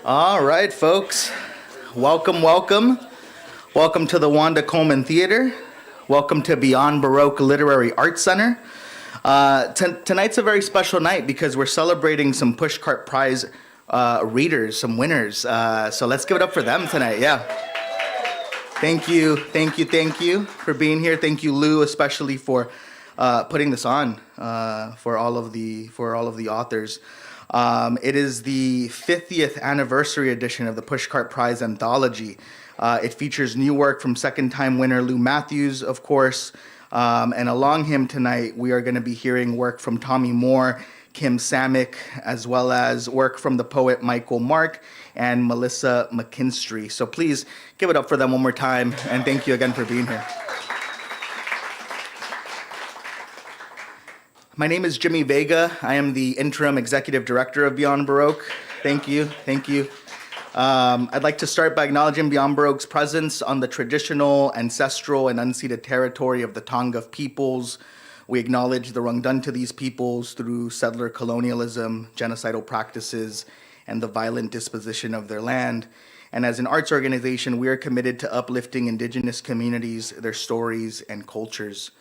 All right, folks. Welcome, welcome. Welcome to the Wanda Coleman Theater. Welcome to Beyond Baroque Literary Arts Center. Tonight's a very special night because we're celebrating some Pushcart Prize readers, some winners. So let's give it up for them tonight. Yeah. Thank you for being here. Thank you, Lou, especially for putting this on for all of the authors. It is the 50th anniversary edition of the Pushcart Prize anthology. It features new work from second-time winner Lou Mathews, of course, and along him tonight, we are going to be hearing work from Tommy Moore, Kim Samek, as well as work from the poet Michael Mark and Melissa McKinstry. So please give it up for them one more time, and thank you again for being here. My name is Jimmy Vega. I am the interim executive director of Beyond Baroque. Thank you. I'd like to start by acknowledging Beyond Baroque's presence on the traditional, ancestral, and unceded territory of the Tonga peoples. We acknowledge the wrong done to these peoples through settler colonialism, genocidal practices, and the violent disposition of their land. And as an arts organization, we are committed to uplifting indigenous communities, their stories, and cultures.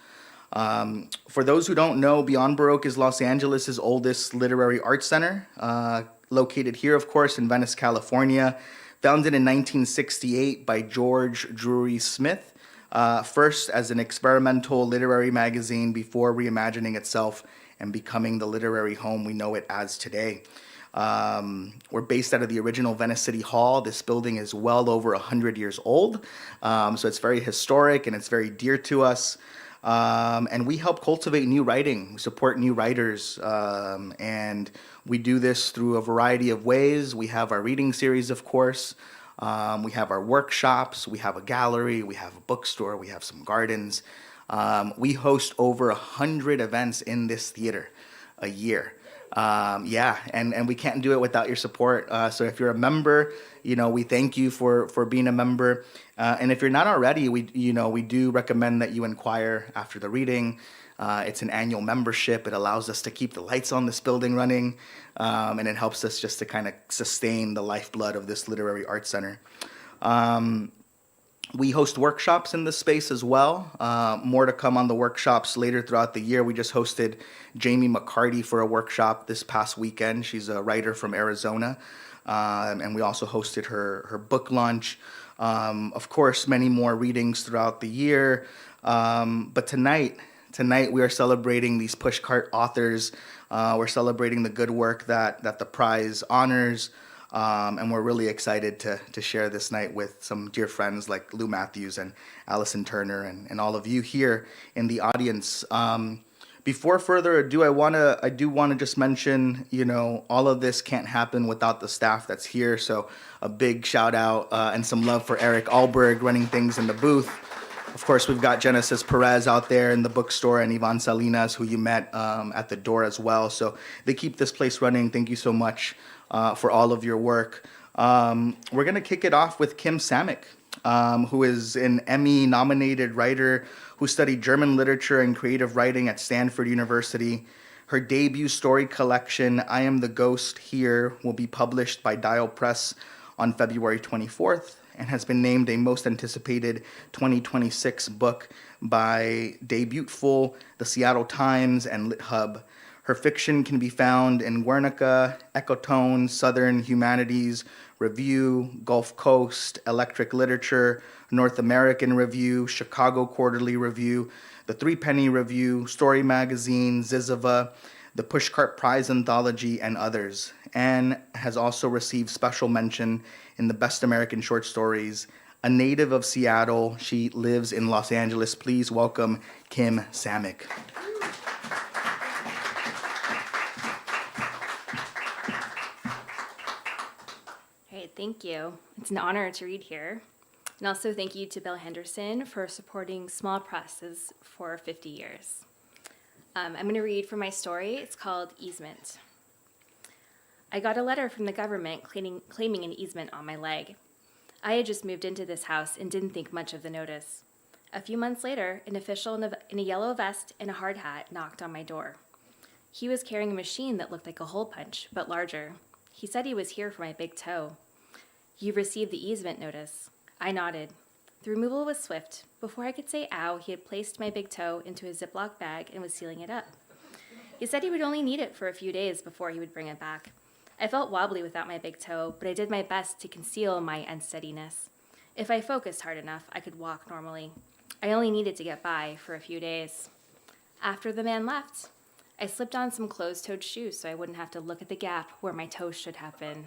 For those who don't know, Beyond Baroque is Los Angeles' oldest literary arts center, located here, of course, in Venice, California, founded in 1968 by George Drury Smith, first as an experimental literary magazine before reimagining itself and becoming the literary home we know it as today. We're based out of the original Venice City Hall. This building is well over 100 years old, so it's very historic and it's very dear to us. And we help cultivate new writing, we support new writers, and we do this through a variety of ways. We have our reading series, of course. We have our workshops, we have a gallery, we have a bookstore, we have some gardens. We host over 100 events in this theater a year. Yeah, and we can't do it without your support. So if you're a member, we thank you for being a member. And if you're not already, we do recommend that you inquire after the reading. It's an annual membership. It allows us to keep the lights on this building running, and it helps us just to kind of sustain the lifeblood of this literary arts center. We host workshops in this space as well. More to come on the workshops later throughout the year. We just hosted Jamie McCarty for a workshop this past weekend. She's a writer from Arizona. And we also hosted her book launch. Of course, many more readings throughout the year. But tonight we are celebrating these Pushcart authors. We're celebrating the good work that the prize honors. And we're really excited to share this night with some dear friends like Lou Mathews and Allison Turner and all of you here in the audience. Before further ado, I do want to just mention, all of this can't happen without the staff that's here. So a big shout out and some love for Eric Alberg running things in the booth. Of course, we've got Genesis Perez out there in the bookstore and Ivan Salinas, who you met at the door as well. So they keep this place running. Thank you so much for all of your work. We're going to kick it off with Kim Samek, who is an Emmy-nominated writer who studied German literature and creative writing at Stanford University. Her debut story collection, I Am the Ghost Here, will be published by Dial Press on February 24th and has been named a most anticipated 2026 book by Debuteful, the Seattle Times, and LitHub. Her fiction can be found in Guernica, Ecotone, Southern Humanities Review, Gulf Coast, Electric Literature, North American Review, Chicago Quarterly Review, the Threepenny Review, Story Magazine, ZYZZYVA, the Pushcart Prize anthology, and others, and has also received special mention in the Best American Short Stories. A native of Seattle, she lives in Los Angeles. Please welcome Kim Samek. Thank you. It's an honor to read here. And also thank you to Bill Henderson for supporting small presses for 50 years. I'm going to read from my story. It's called Easement. I got a letter from the government claiming an easement on my leg. I had just moved into this house and didn't think much of the notice. A few months later, an official in a yellow vest and a hard hat knocked on my door. He was carrying a machine that looked like a hole punch, but larger. He said he was here for my big toe. "You received the easement notice." I nodded. The removal was swift. Before I could say ow, he had placed my big toe into a Ziploc bag and was sealing it up. He said he would only need it for a few days before he would bring it back. I felt wobbly without my big toe, but I did my best to conceal my unsteadiness. If I focused hard enough, I could walk normally. I only needed to get by for a few days. After the man left, I slipped on some closed-toed shoes so I wouldn't have to look at the gap where my toes should have been.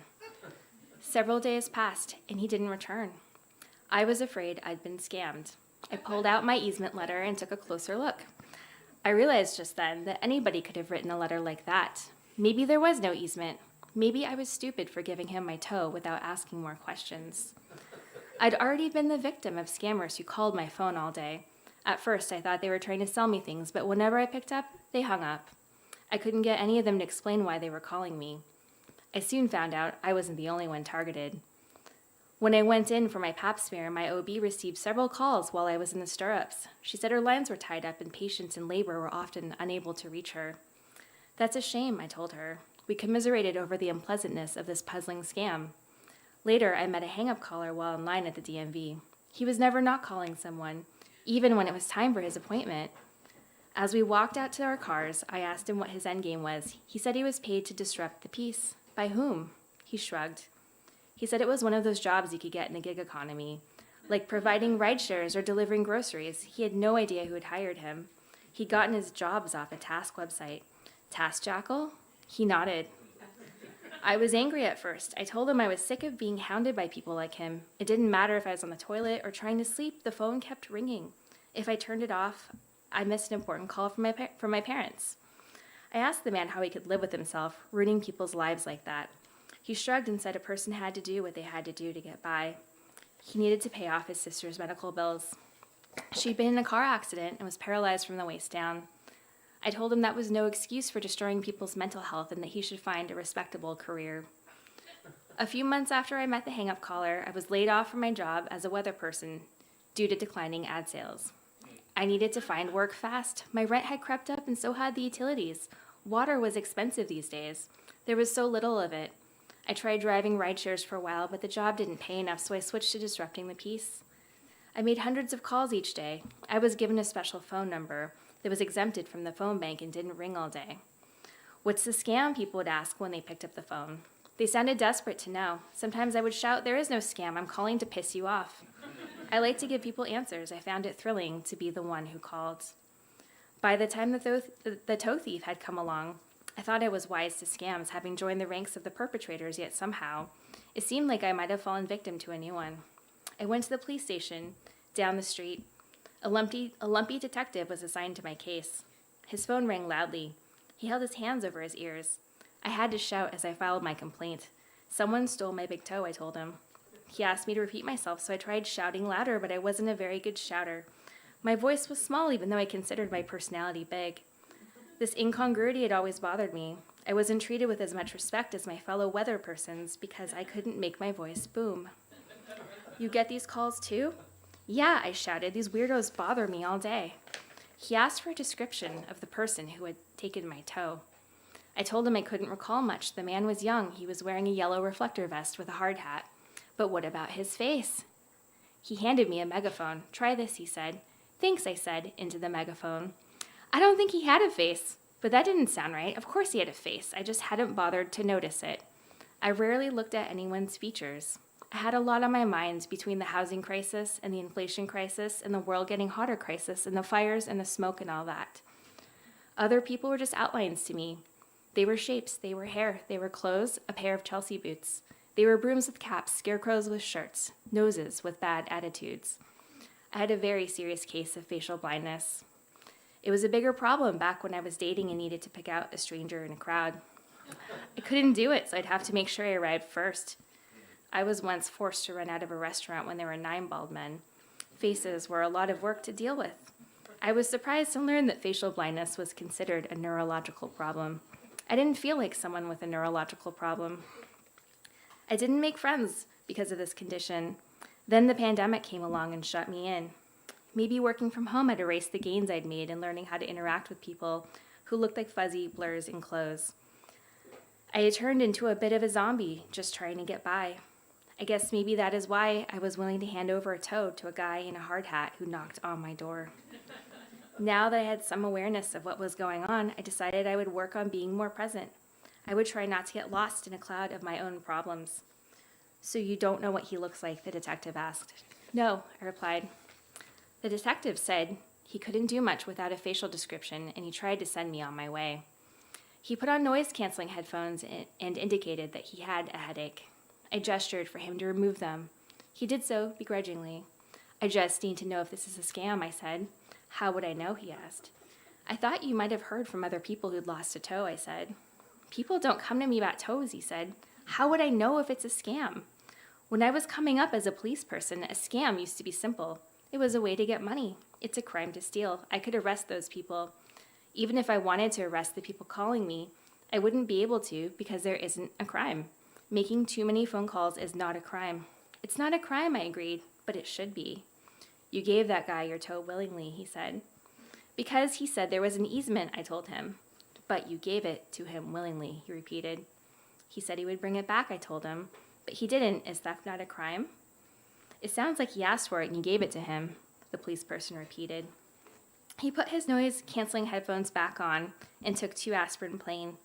Several days passed, and he didn't return. I was afraid I'd been scammed. I pulled out my easement letter and took a closer look. I realized just then that anybody could have written a letter like that. Maybe there was no easement. Maybe I was stupid for giving him my toe without asking more questions. I'd already been the victim of scammers who called my phone all day. At first, I thought they were trying to sell me things, but whenever I picked up, they hung up. I couldn't get any of them to explain why they were calling me. I soon found out I wasn't the only one targeted. When I went in for my pap smear, my OB received several calls while I was in the stirrups. She said her lines were tied up and patients in labor were often unable to reach her. "That's a shame," I told her. We commiserated over the unpleasantness of this puzzling scam. Later, I met a hang-up caller while in line at the DMV. He was never not calling someone, even when it was time for his appointment. As we walked out to our cars, I asked him what his endgame was. He said he was paid to disrupt the peace. By whom? He shrugged. He said it was one of those jobs you could get in the gig economy, like providing ride shares or delivering groceries. He had no idea who had hired him. He'd gotten his jobs off a task website. Task Jackal? He nodded. I was angry at first. I told him I was sick of being hounded by people like him. It didn't matter if I was on the toilet or trying to sleep, the phone kept ringing. If I turned it off, I missed an important call from my parents. I asked the man how he could live with himself, ruining people's lives like that. He shrugged and said a person had to do what they had to do to get by. He needed to pay off his sister's medical bills. She'd been in a car accident and was paralyzed from the waist down. I told him that was no excuse for destroying people's mental health and that he should find a respectable career. A few months after I met the hang-up caller, I was laid off from my job as a weather person due to declining ad sales. I needed to find work fast. My rent had crept up and so had the utilities. Water was expensive these days. There was so little of it. I tried driving rideshares for a while, but the job didn't pay enough, so I switched to disrupting the peace. I made hundreds of calls each day. I was given a special phone number that was exempted from the phone bank and didn't ring all day. What's the scam? People would ask when they picked up the phone. They sounded desperate to know. Sometimes I would shout, "There is no scam, I'm calling to piss you off." I like to give people answers. I found it thrilling to be the one who called. By the time the tow thief had come along, I thought I was wise to scams, having joined the ranks of the perpetrators, yet somehow it seemed like I might have fallen victim to a new one. I went to the police station down the street. A lumpy detective was assigned to my case. His phone rang loudly. He held his hands over his ears. I had to shout as I filed my complaint. "Someone stole my big toe," I told him. He asked me to repeat myself, so I tried shouting louder, but I wasn't a very good shouter. My voice was small, even though I considered my personality big. This incongruity had always bothered me. I wasn't treated with as much respect as my fellow weather persons because I couldn't make my voice boom. "You get these calls too?" "Yeah," I shouted. "These weirdos bother me all day." He asked for a description of the person who had taken my toe. I told him I couldn't recall much. The man was young. He was wearing a yellow reflector vest with a hard hat. But what about his face? He handed me a megaphone. "Try this," he said. "Thanks," I said, into the megaphone. I don't think he had a face, but that didn't sound right. Of course he had a face. I just hadn't bothered to notice it. I rarely looked at anyone's features. I had a lot on my mind between the housing crisis and the inflation crisis and the world getting hotter crisis and the fires and the smoke and all that. Other people were just outlines to me. They were shapes, they were hair, they were clothes, a pair of Chelsea boots. They were brooms with caps, scarecrows with shirts, noses with bad attitudes. I had a very serious case of facial blindness. It was a bigger problem back when I was dating and needed to pick out a stranger in a crowd. I couldn't do it, so I'd have to make sure I arrived first. I was once forced to run out of a restaurant when there were 9 bald men. Faces were a lot of work to deal with. I was surprised to learn that facial blindness was considered a neurological problem. I didn't feel like someone with a neurological problem. I didn't make friends because of this condition. Then the pandemic came along and shut me in. Maybe working from home had erased the gains I'd made in learning how to interact with people who looked like fuzzy blurs in clothes. I had turned into a bit of a zombie, just trying to get by. I guess maybe that is why I was willing to hand over a toe to a guy in a hard hat who knocked on my door. Now that I had some awareness of what was going on, I decided I would work on being more present. I would try not to get lost in a cloud of my own problems. "So you don't know what he looks like?" the detective asked. "No," I replied. The detective said he couldn't do much without a facial description, and he tried to send me on my way. He put on noise-canceling headphones and indicated that he had a headache. I gestured for him to remove them. He did so begrudgingly. "I just need to know if this is a scam," I said. "How would I know?" he asked. "I thought you might have heard from other people who'd lost a toe," I said. "People don't come to me about toes," he said. "How would I know if it's a scam? When I was coming up as a police person, a scam used to be simple. It was a way to get money. It's a crime to steal. I could arrest those people. Even if I wanted to arrest the people calling me, I wouldn't be able to because there isn't a crime. Making too many phone calls is not a crime." "It's not a crime," I agreed, "but it should be." "You gave that guy your toe willingly," he said. "Because he said there was an easement," I told him. "But you gave it to him willingly," he repeated. "He said he would bring it back," I told him. "But he didn't. Is theft not a crime?" "It sounds like he asked for it and you gave it to him," the police person repeated. He put his noise-canceling headphones back on and took 2 aspirin plain.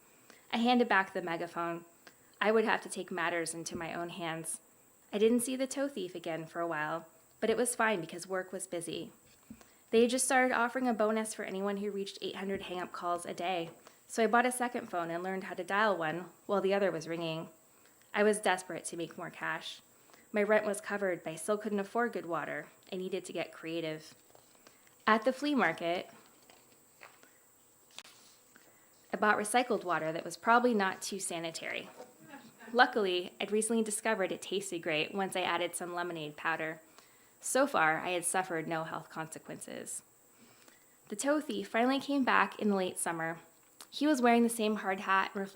I handed back the megaphone. I would have to take matters into my own hands. I didn't see the toe thief again for a while, but it was fine because work was busy. They had just started offering a bonus for anyone who reached 800 hang-up calls a day, So I bought a second phone and learned how to dial one while the other was ringing. I was desperate to make more cash. My rent was covered, but I still couldn't afford good water. I needed to get creative. At the flea market, I bought recycled water that was probably not too sanitary. Luckily, I'd recently discovered it tasted great once I added some lemonade powder. So far, I had suffered no health consequences. The tow thief finally came back in the late summer. He was wearing the same hard hat and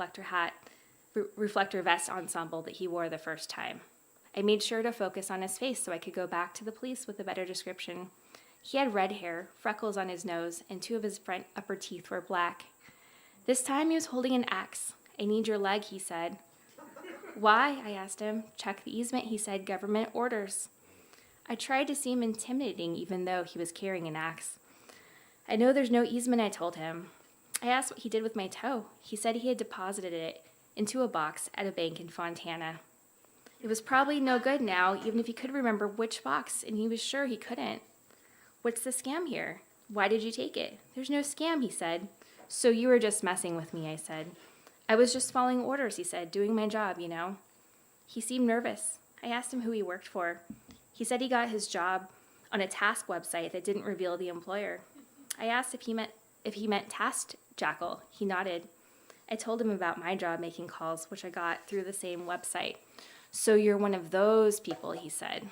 reflector vest ensemble that he wore the first time. I made sure to focus on his face so I could go back to the police with a better description. He had red hair, freckles on his nose, and 2 of his front upper teeth were black. This time he was holding an axe. "I need your leg," he said. "Why?" I asked him. "Check the easement," he said. "Government orders." I tried to seem intimidating even though he was carrying an axe. "I know there's no easement," I told him. I asked what he did with my toe. He said he had deposited it into a box at a bank in Fontana. It was probably no good now, even if he could remember which box, and he was sure he couldn't. "What's the scam here? Why did you take it?" "There's no scam," he said. "So you were just messing with me," I said. "I was just following orders," he said, "doing my job, you know." He seemed nervous. I asked him who he worked for. He said he got his job on a task website that didn't reveal the employer. I asked if he meant Task Jackal. He nodded. I told him about my job making calls, which I got through the same website. "So you're one of those people," he said.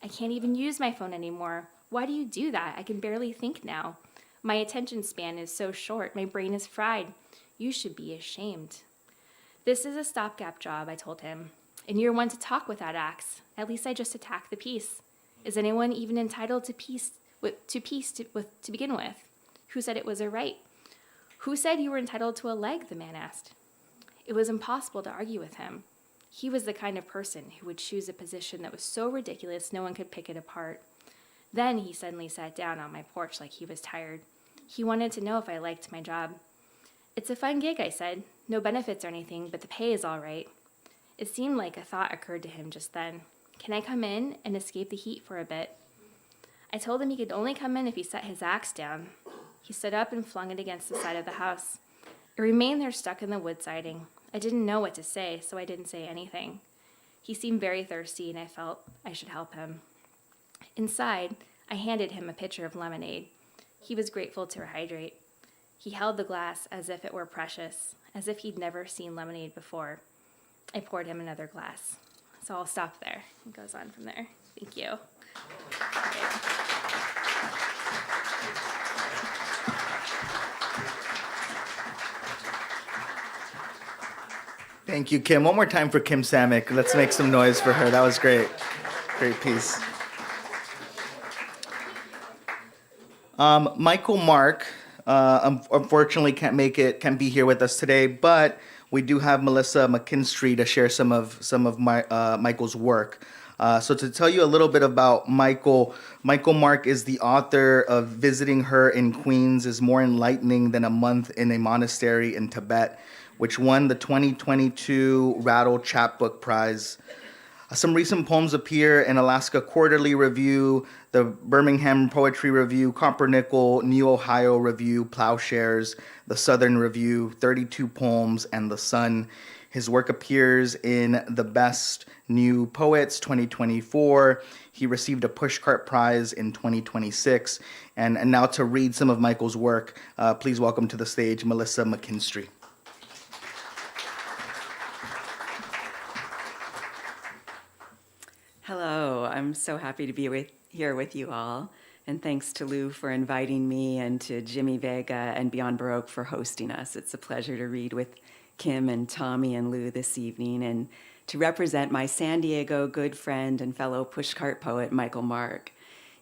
"I can't even use my phone anymore. Why do you do that? I can barely think now. My attention span is so short. My brain is fried. You should be ashamed." "This is a stopgap job," I told him. "And you're one to talk with that axe. At least I just attacked the piece. Is anyone even entitled to peace to begin with? Who said it was a right? Who said you were entitled to a leg?" the man asked. It was impossible to argue with him. He was the kind of person who would choose a position that was so ridiculous no one could pick it apart. Then he suddenly sat down on my porch like he was tired. He wanted to know if I liked my job. "It's a fun gig," I said. "No benefits or anything, but the pay is all right." It seemed like a thought occurred to him just then. "Can I come in and escape the heat for a bit?" I told him he could only come in if he set his axe down. He stood up and flung it against the side of the house. It remained there stuck in the wood siding. I didn't know what to say, so I didn't say anything. He seemed very thirsty, and I felt I should help him. Inside, I handed him a pitcher of lemonade. He was grateful to hydrate. He held the glass as if it were precious, as if he'd never seen lemonade before. I poured him another glass. So I'll stop there. It goes on from there. Thank you. Thank you, Kim. One more time for Kim Samek. Let's make some noise for her. That was great. Great piece. Michael Mark, unfortunately can't be here with us today, but we do have Melissa McKinstry to share some of Michael's work. So to tell you a little bit about Michael Mark is the author of Visiting Her in Queens is More Enlightening Than a Month in a Monastery in Tibet, which won the 2022 Rattle Chapbook Prize. Some recent poems appear in Alaska Quarterly Review, the Birmingham Poetry Review, Coppernickel, New Ohio Review, Plowshares, the Southern Review, 32 Poems, and The Sun. His work appears in the Best New Poets 2024. He received a Pushcart Prize in 2026. And now to read some of Michael's work, please welcome to the stage Melissa McKinstry. Hello, I'm so happy to be here with you all. And thanks to Lou for inviting me and to Jimmy Vega and Beyond Baroque for hosting us. It's a pleasure to read with Kim and Tommy and Lou this evening and to represent my San Diego good friend and fellow Pushcart poet, Michael Mark.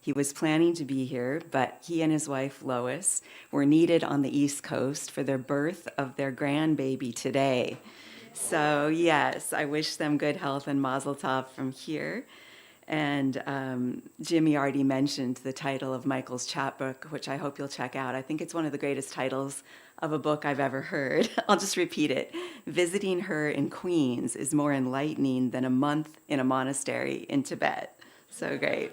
He was planning to be here, but he and his wife, Lois, were needed on the East Coast for their birth of their grandbaby today. So yes, I wish them good health and mazel tov from here. And Jimmy already mentioned the title of Michael's chapbook, which I hope you'll check out. I think it's one of the greatest titles of a book I've ever heard. I'll just repeat it. Visiting Her in Queens is more enlightening than a month in a monastery in Tibet. So great.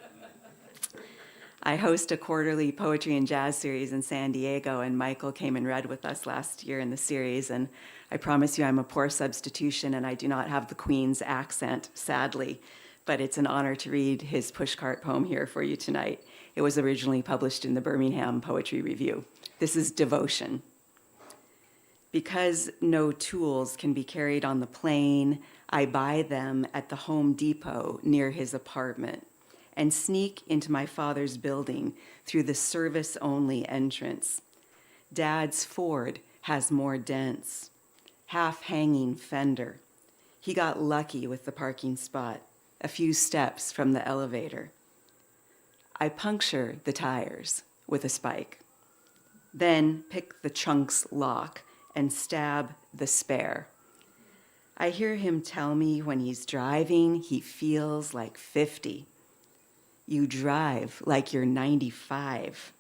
I host a quarterly poetry and jazz series in San Diego, and Michael came and read with us last year in the series, and I promise you I'm a poor substitution and I do not have the Queen's accent, sadly, but it's an honor to read his Pushcart poem here for you tonight. It was originally published in the Birmingham Poetry Review. This is Devotion. Because no tools can be carried on the plane, I buy them at the Home Depot near his apartment and sneak into my father's building through the service-only entrance. Dad's Ford has more dents, half-hanging fender. He got lucky with the parking spot, a few steps from the elevator. I puncture the tires with a spike, then pick the trunk's lock and stab the spare. I hear him tell me when he's driving, he feels like 50. You drive like you're 95,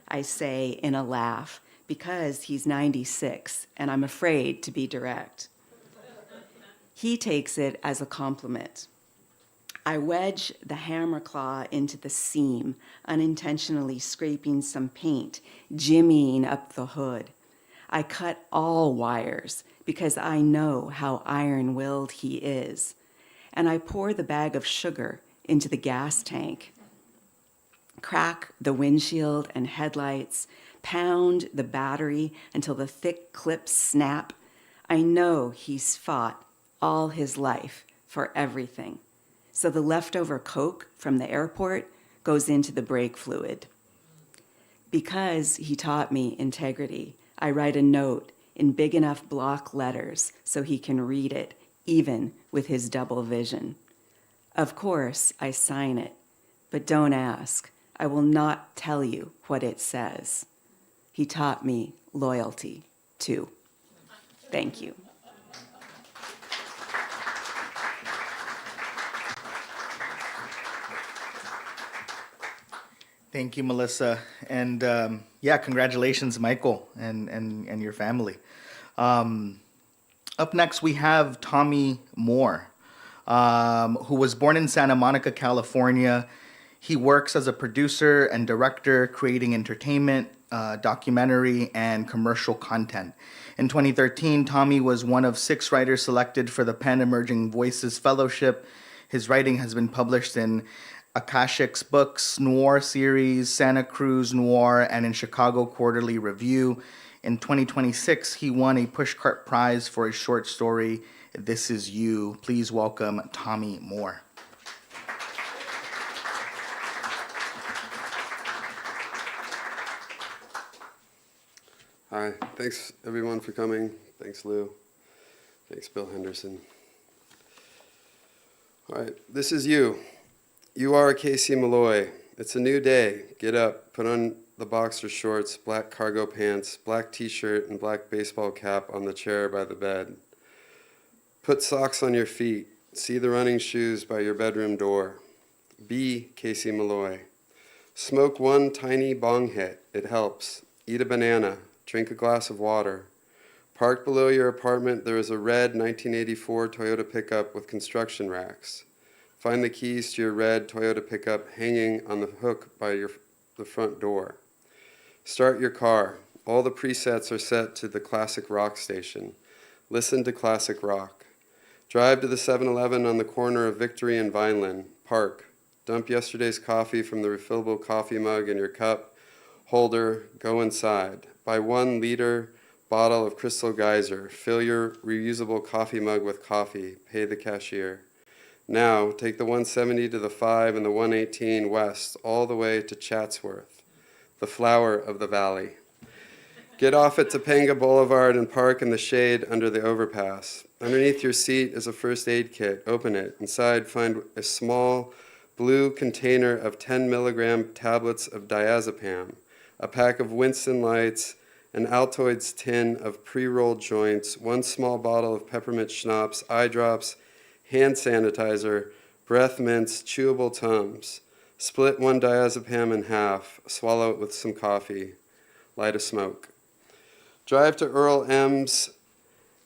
I say in a laugh, because he's 96, and I'm afraid to be direct. He takes it as a compliment. I wedge the hammer claw into the seam, unintentionally scraping some paint, jimmying up the hood. I cut all wires because I know how iron-willed he is, and I pour the bag of sugar into the gas tank, crack the windshield and headlights, pound the battery until the thick clips snap. I know he's fought all his life for everything. So the leftover Coke from the airport goes into the brake fluid. Because he taught me integrity, I write a note in big enough block letters so he can read it, even with his double vision. Of course, I sign it, but don't ask. I will not tell you what it says. He taught me loyalty, too. Thank you. Thank you, Melissa. And congratulations, Michael and your family. Up next, we have Tommy Moore, who was born in Santa Monica, California. He works as a producer and director, creating entertainment, documentary, and commercial content. In 2013, Tommy was one of 6 writers selected for the PEN Emerging Voices Fellowship. His writing has been published in Akashic's Books Noir series, Santa Cruz Noir, and in Chicago Quarterly Review. In 2026, he won a Pushcart Prize for his short story, This Is You. Please welcome Tommy Moore. Hi, thanks everyone for coming. Thanks, Lou. Thanks, Bill Henderson. All right, this is you. You are Casey Malloy. It's a new day. Get up, put on the boxer shorts, black cargo pants, black t-shirt, and black baseball cap on the chair by the bed. Put socks on your feet. See the running shoes by your bedroom door. Be Casey Malloy. Smoke one tiny bong hit. It helps. Eat a banana. Drink a glass of water. Parked below your apartment, there is a red 1984 Toyota pickup with construction racks. Find the keys to your red Toyota pickup hanging on the hook by the front door. Start your car. All the presets are set to the classic rock station. Listen to classic rock. Drive to the 7-Eleven on the corner of Victory and Vineland. Park. Dump yesterday's coffee from the refillable coffee mug in your cup holder. Go inside. Buy 1 liter bottle of Crystal Geyser. Fill your reusable coffee mug with coffee. Pay the cashier. Now, take the 170 to the 5 and the 118 west all the way to Chatsworth, the flower of the valley. Get off at Topanga Boulevard and park in the shade under the overpass. Underneath your seat is a first aid kit. Open it. Inside, find a small blue container of 10 milligram tablets of diazepam, a pack of Winston Lights, an Altoids tin of pre-rolled joints, 1 small bottle of peppermint schnapps, eye drops, hand sanitizer, breath mints, chewable Tums. Split 1 diazepam in half, swallow it with some coffee, light a smoke. Drive to Earl M's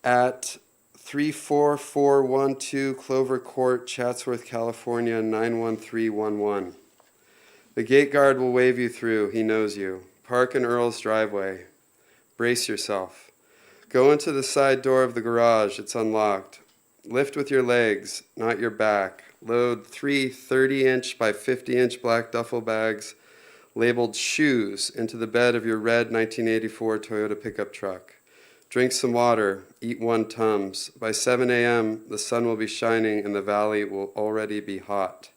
at 34412 Clover Court, Chatsworth, California, 91311. The gate guard will wave you through. He knows you. Park in Earl's driveway. Brace yourself. Go into the side door of the garage. It's unlocked. Lift with your legs, not your back. Load 3 30-inch by 50-inch black duffel bags labeled shoes into the bed of your red 1984 Toyota pickup truck. Drink some water. Eat 1 Tums. By 7 a.m., the sun will be shining and the valley will already be hot.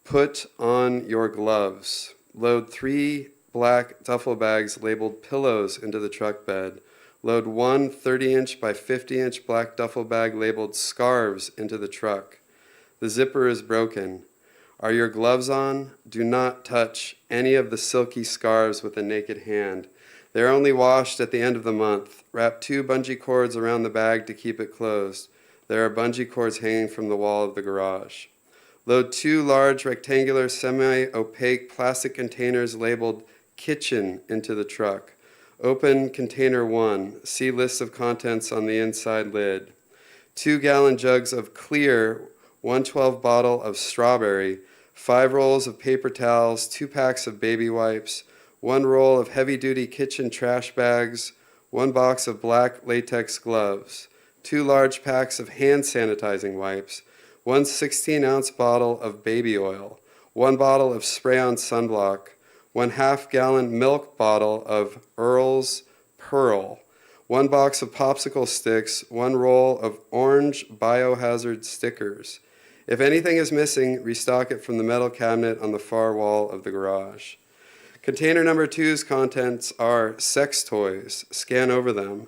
Put on your gloves. Load 3 black duffel bags labeled pillows into the truck bed. Load 1 30-inch by 50-inch black duffel bag labeled scarves into the truck. The zipper is broken. Are your gloves on? Do not touch any of the silky scarves with a naked hand. They are only washed at the end of the month. Wrap 2 bungee cords around the bag to keep it closed. There are bungee cords hanging from the wall of the garage. Load 2 large rectangular semi-opaque plastic containers labeled kitchen into the truck. Open container 1. See list of contents on the inside lid. 2-gallon jugs of clear 112 bottle of strawberry, 5 rolls of paper towels, 2 packs of baby wipes, 1 roll of heavy-duty kitchen trash bags, 1 box of black latex gloves, 2 large packs of hand sanitizing wipes, 1 16-ounce bottle of baby oil, 1 bottle of spray-on sunblock, 1 half-gallon milk bottle of Earl's Pearl, 1 box of popsicle sticks, 1 roll of orange biohazard stickers. If anything is missing, restock it from the metal cabinet on the far wall of the garage. Container number 2's contents are sex toys. Scan over them.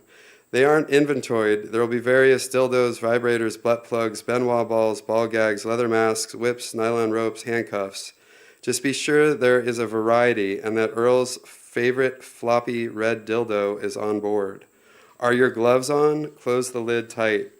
They aren't inventoried. There will be various dildos, vibrators, butt plugs, Benoit balls, ball gags, leather masks, whips, nylon ropes, handcuffs. Just be sure there is a variety and that Earl's favorite floppy red dildo is on board. Are your gloves on? Close the lid tight.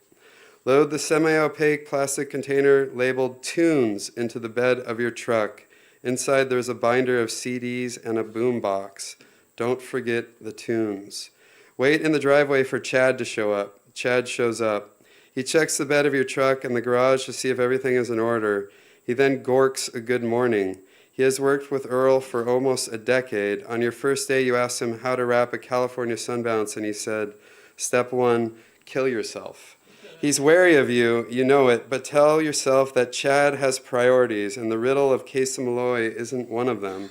Load the semi-opaque plastic container labeled Tunes into the bed of your truck. Inside there's a binder of CDs and a boom box. Don't forget the tunes. Wait in the driveway for Chad to show up. Chad shows up. He checks the bed of your truck and the garage to see if everything is in order. He then gorks a good morning. He has worked with Earl for almost a decade. On your first day, you asked him how to wrap a California sunbounce, and he said, Step 1, kill yourself. He's wary of you, you know it, but tell yourself that Chad has priorities, and the riddle of Casey Malloy isn't one of them.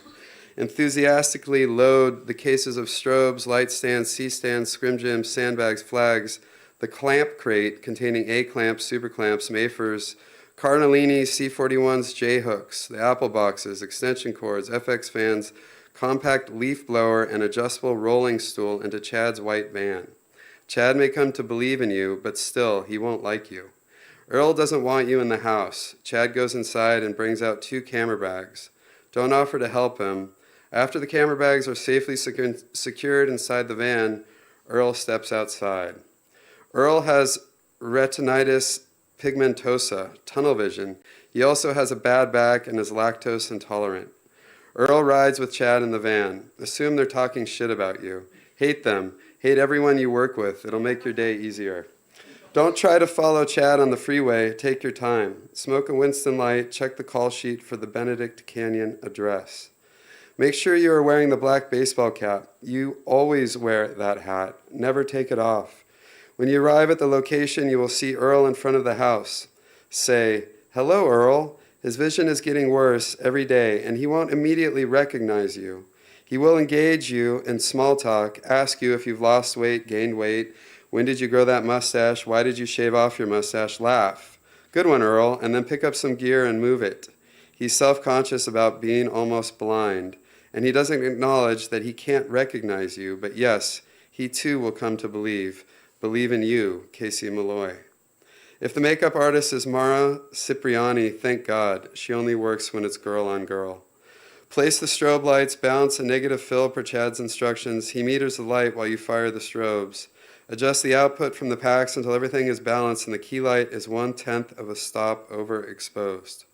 Enthusiastically load the cases of strobes, light stands, C-stands, scrim jims, sandbags, flags, the clamp crate containing A-clamps, super clamps, Mayfers, Cardinalinis, C41s, J-hooks, the Apple boxes, extension cords, FX fans, compact leaf blower, and adjustable rolling stool into Chad's white van. Chad may come to believe in you, but still, he won't like you. Earl doesn't want you in the house. Chad goes inside and brings out 2 camera bags. Don't offer to help him. After the camera bags are safely secured inside the van, Earl steps outside. Earl has retinitis pigmentosa, tunnel vision. He also has a bad back and is lactose intolerant. Earl rides with Chad in the van. Assume they're talking shit about you. Hate them. Hate everyone you work with. It'll make your day easier. Don't try to follow Chad on the freeway. Take your time. Smoke a Winston Light. Check the call sheet for the Benedict Canyon address. Make sure you are wearing the black baseball cap. You always wear that hat. Never take it off. When you arrive at the location, you will see Earl in front of the house. Say, Hello, Earl. His vision is getting worse every day, and he won't immediately recognize you. He will engage you in small talk, ask you if you've lost weight, gained weight, when did you grow that mustache, why did you shave off your mustache, laugh. Good one, Earl, and then pick up some gear and move it. He's self-conscious about being almost blind, and he doesn't acknowledge that he can't recognize you, but yes, he too will come to believe in you, Casey Malloy. If the makeup artist is Mara Cipriani, thank God, she only works when it's girl on girl. Place the strobe lights, balance a negative fill per Chad's instructions. He meters the light while you fire the strobes. Adjust the output from the packs until everything is balanced and the key light is 1/10 of a stop overexposed.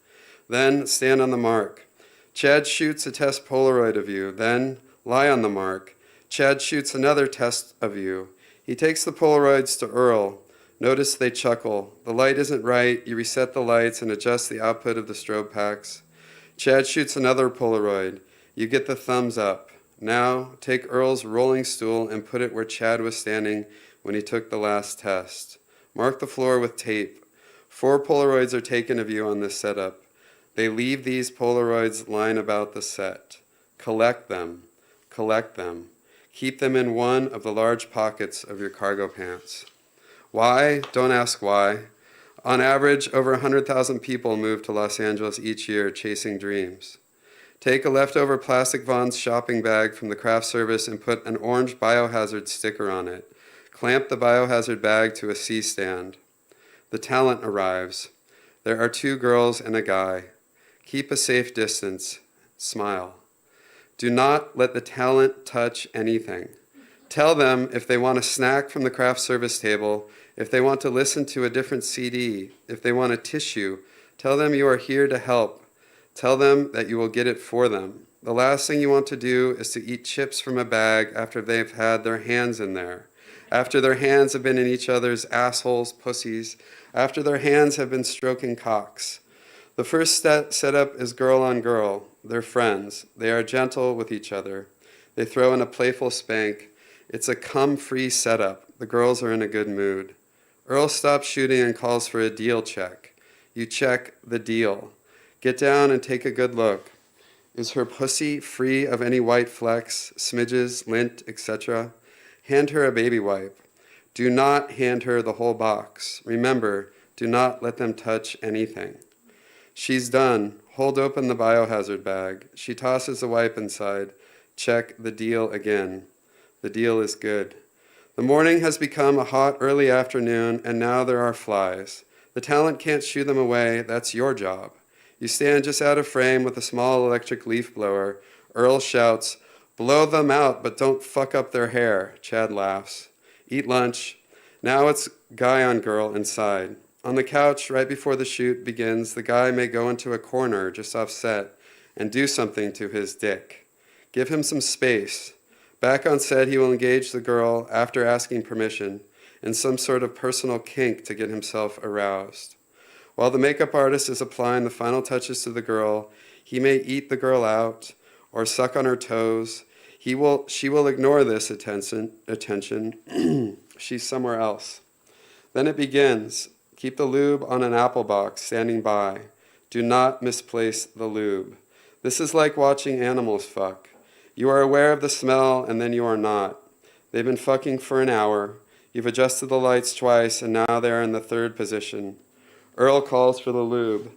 Then stand on the mark. Chad shoots a test Polaroid of you. Then lie on the mark. Chad shoots another test of you. He takes the Polaroids to Earl. Notice they chuckle. The light isn't right. You reset the lights and adjust the output of the strobe packs. Chad shoots another Polaroid. You get the thumbs up. Now, take Earl's rolling stool and put it where Chad was standing when he took the last test. Mark the floor with tape. 4 Polaroids are taken of you on this setup. They leave these Polaroids lying about the set. Collect them. Collect them. Keep them in one of the large pockets of your cargo pants. Why? Don't ask why. On average, over 100,000 people move to Los Angeles each year chasing dreams. Take a leftover plastic Vons shopping bag from the craft service and put an orange biohazard sticker on it. Clamp the biohazard bag to a C-stand. The talent arrives. There are 2 girls and a guy. Keep a safe distance. Smile. Do not let the talent touch anything. Tell them if they want a snack from the craft service table, if they want to listen to a different CD, if they want a tissue, tell them you are here to help. Tell them that you will get it for them. The last thing you want to do is to eat chips from a bag after they've had their hands in there, after their hands have been in each other's assholes, pussies, after their hands have been stroking cocks. The first setup is girl on girl. They're friends. They are gentle with each other. They throw in a playful spank. It's a cum-free setup. The girls are in a good mood. Earl stops shooting and calls for a deal check. You check the deal. Get down and take a good look. Is her pussy free of any white flecks, smidges, lint, etc.? Hand her a baby wipe. Do not hand her the whole box. Remember, do not let them touch anything. She's done. Hold open the biohazard bag. She tosses the wipe inside. Check the deal again. The deal is good. The morning has become a hot early afternoon, and now there are flies. The talent can't shoo them away. That's your job. You stand just out of frame with a small electric leaf blower. Earl shouts, "Blow them out, but don't fuck up their hair." Chad laughs. Eat lunch. Now it's guy on girl inside. On the couch, right before the shoot begins, the guy may go into a corner just off set and do something to his dick. Give him some space. Back on set, he will engage the girl, after asking permission, in some sort of personal kink to get himself aroused. While the makeup artist is applying the final touches to the girl, he may eat the girl out or suck on her toes. She will ignore this attention. She's somewhere else. Then it begins. Keep the lube on an apple box standing by. Do not misplace the lube. This is like watching animals fuck. You are aware of the smell, and then you are not. They've been fucking for an hour. You've adjusted the lights twice, and now they're in the 3rd position. Earl calls for the lube.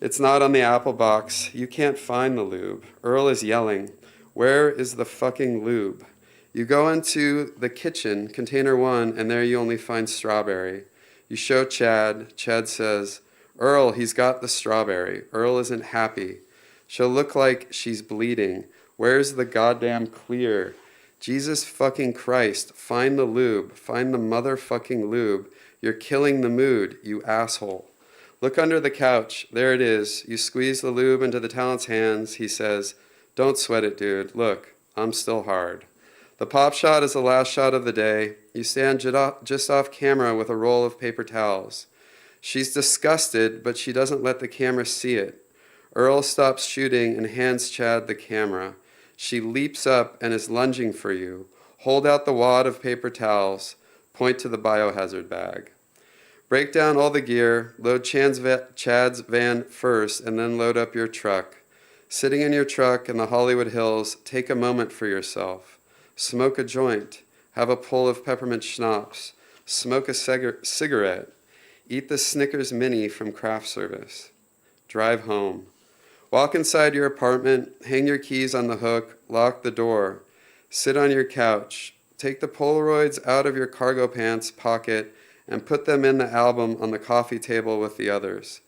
It's not on the apple box. You can't find the lube. Earl is yelling, "Where is the fucking lube?" You go into the kitchen, container 1, and there you only find strawberry. You show Chad. Chad says, "Earl, he's got the strawberry." Earl isn't happy. She'll look like she's bleeding. Where's the goddamn clear? Jesus fucking Christ, find the lube. Find the motherfucking lube. You're killing the mood, you asshole. Look under the couch. There it is. You squeeze the lube into the talent's hands. He says, "Don't sweat it, dude. Look, I'm still hard." The pop shot is the last shot of the day. You stand just off camera with a roll of paper towels. She's disgusted, but she doesn't let the camera see it. Earl stops shooting and hands Chad the camera. She leaps up and is lunging for you. Hold out the wad of paper towels. Point to the biohazard bag. Break down all the gear. Load Chad's van first, and then load up your truck. Sitting in your truck in the Hollywood Hills, take a moment for yourself. Smoke a joint. Have a pull of peppermint schnapps. Smoke a cigarette. Eat the Snickers mini from craft service. Drive home. Walk inside your apartment, hang your keys on the hook, lock the door. Sit on your couch. Take the Polaroids out of your cargo pants pocket and put them in the album on the coffee table with the others.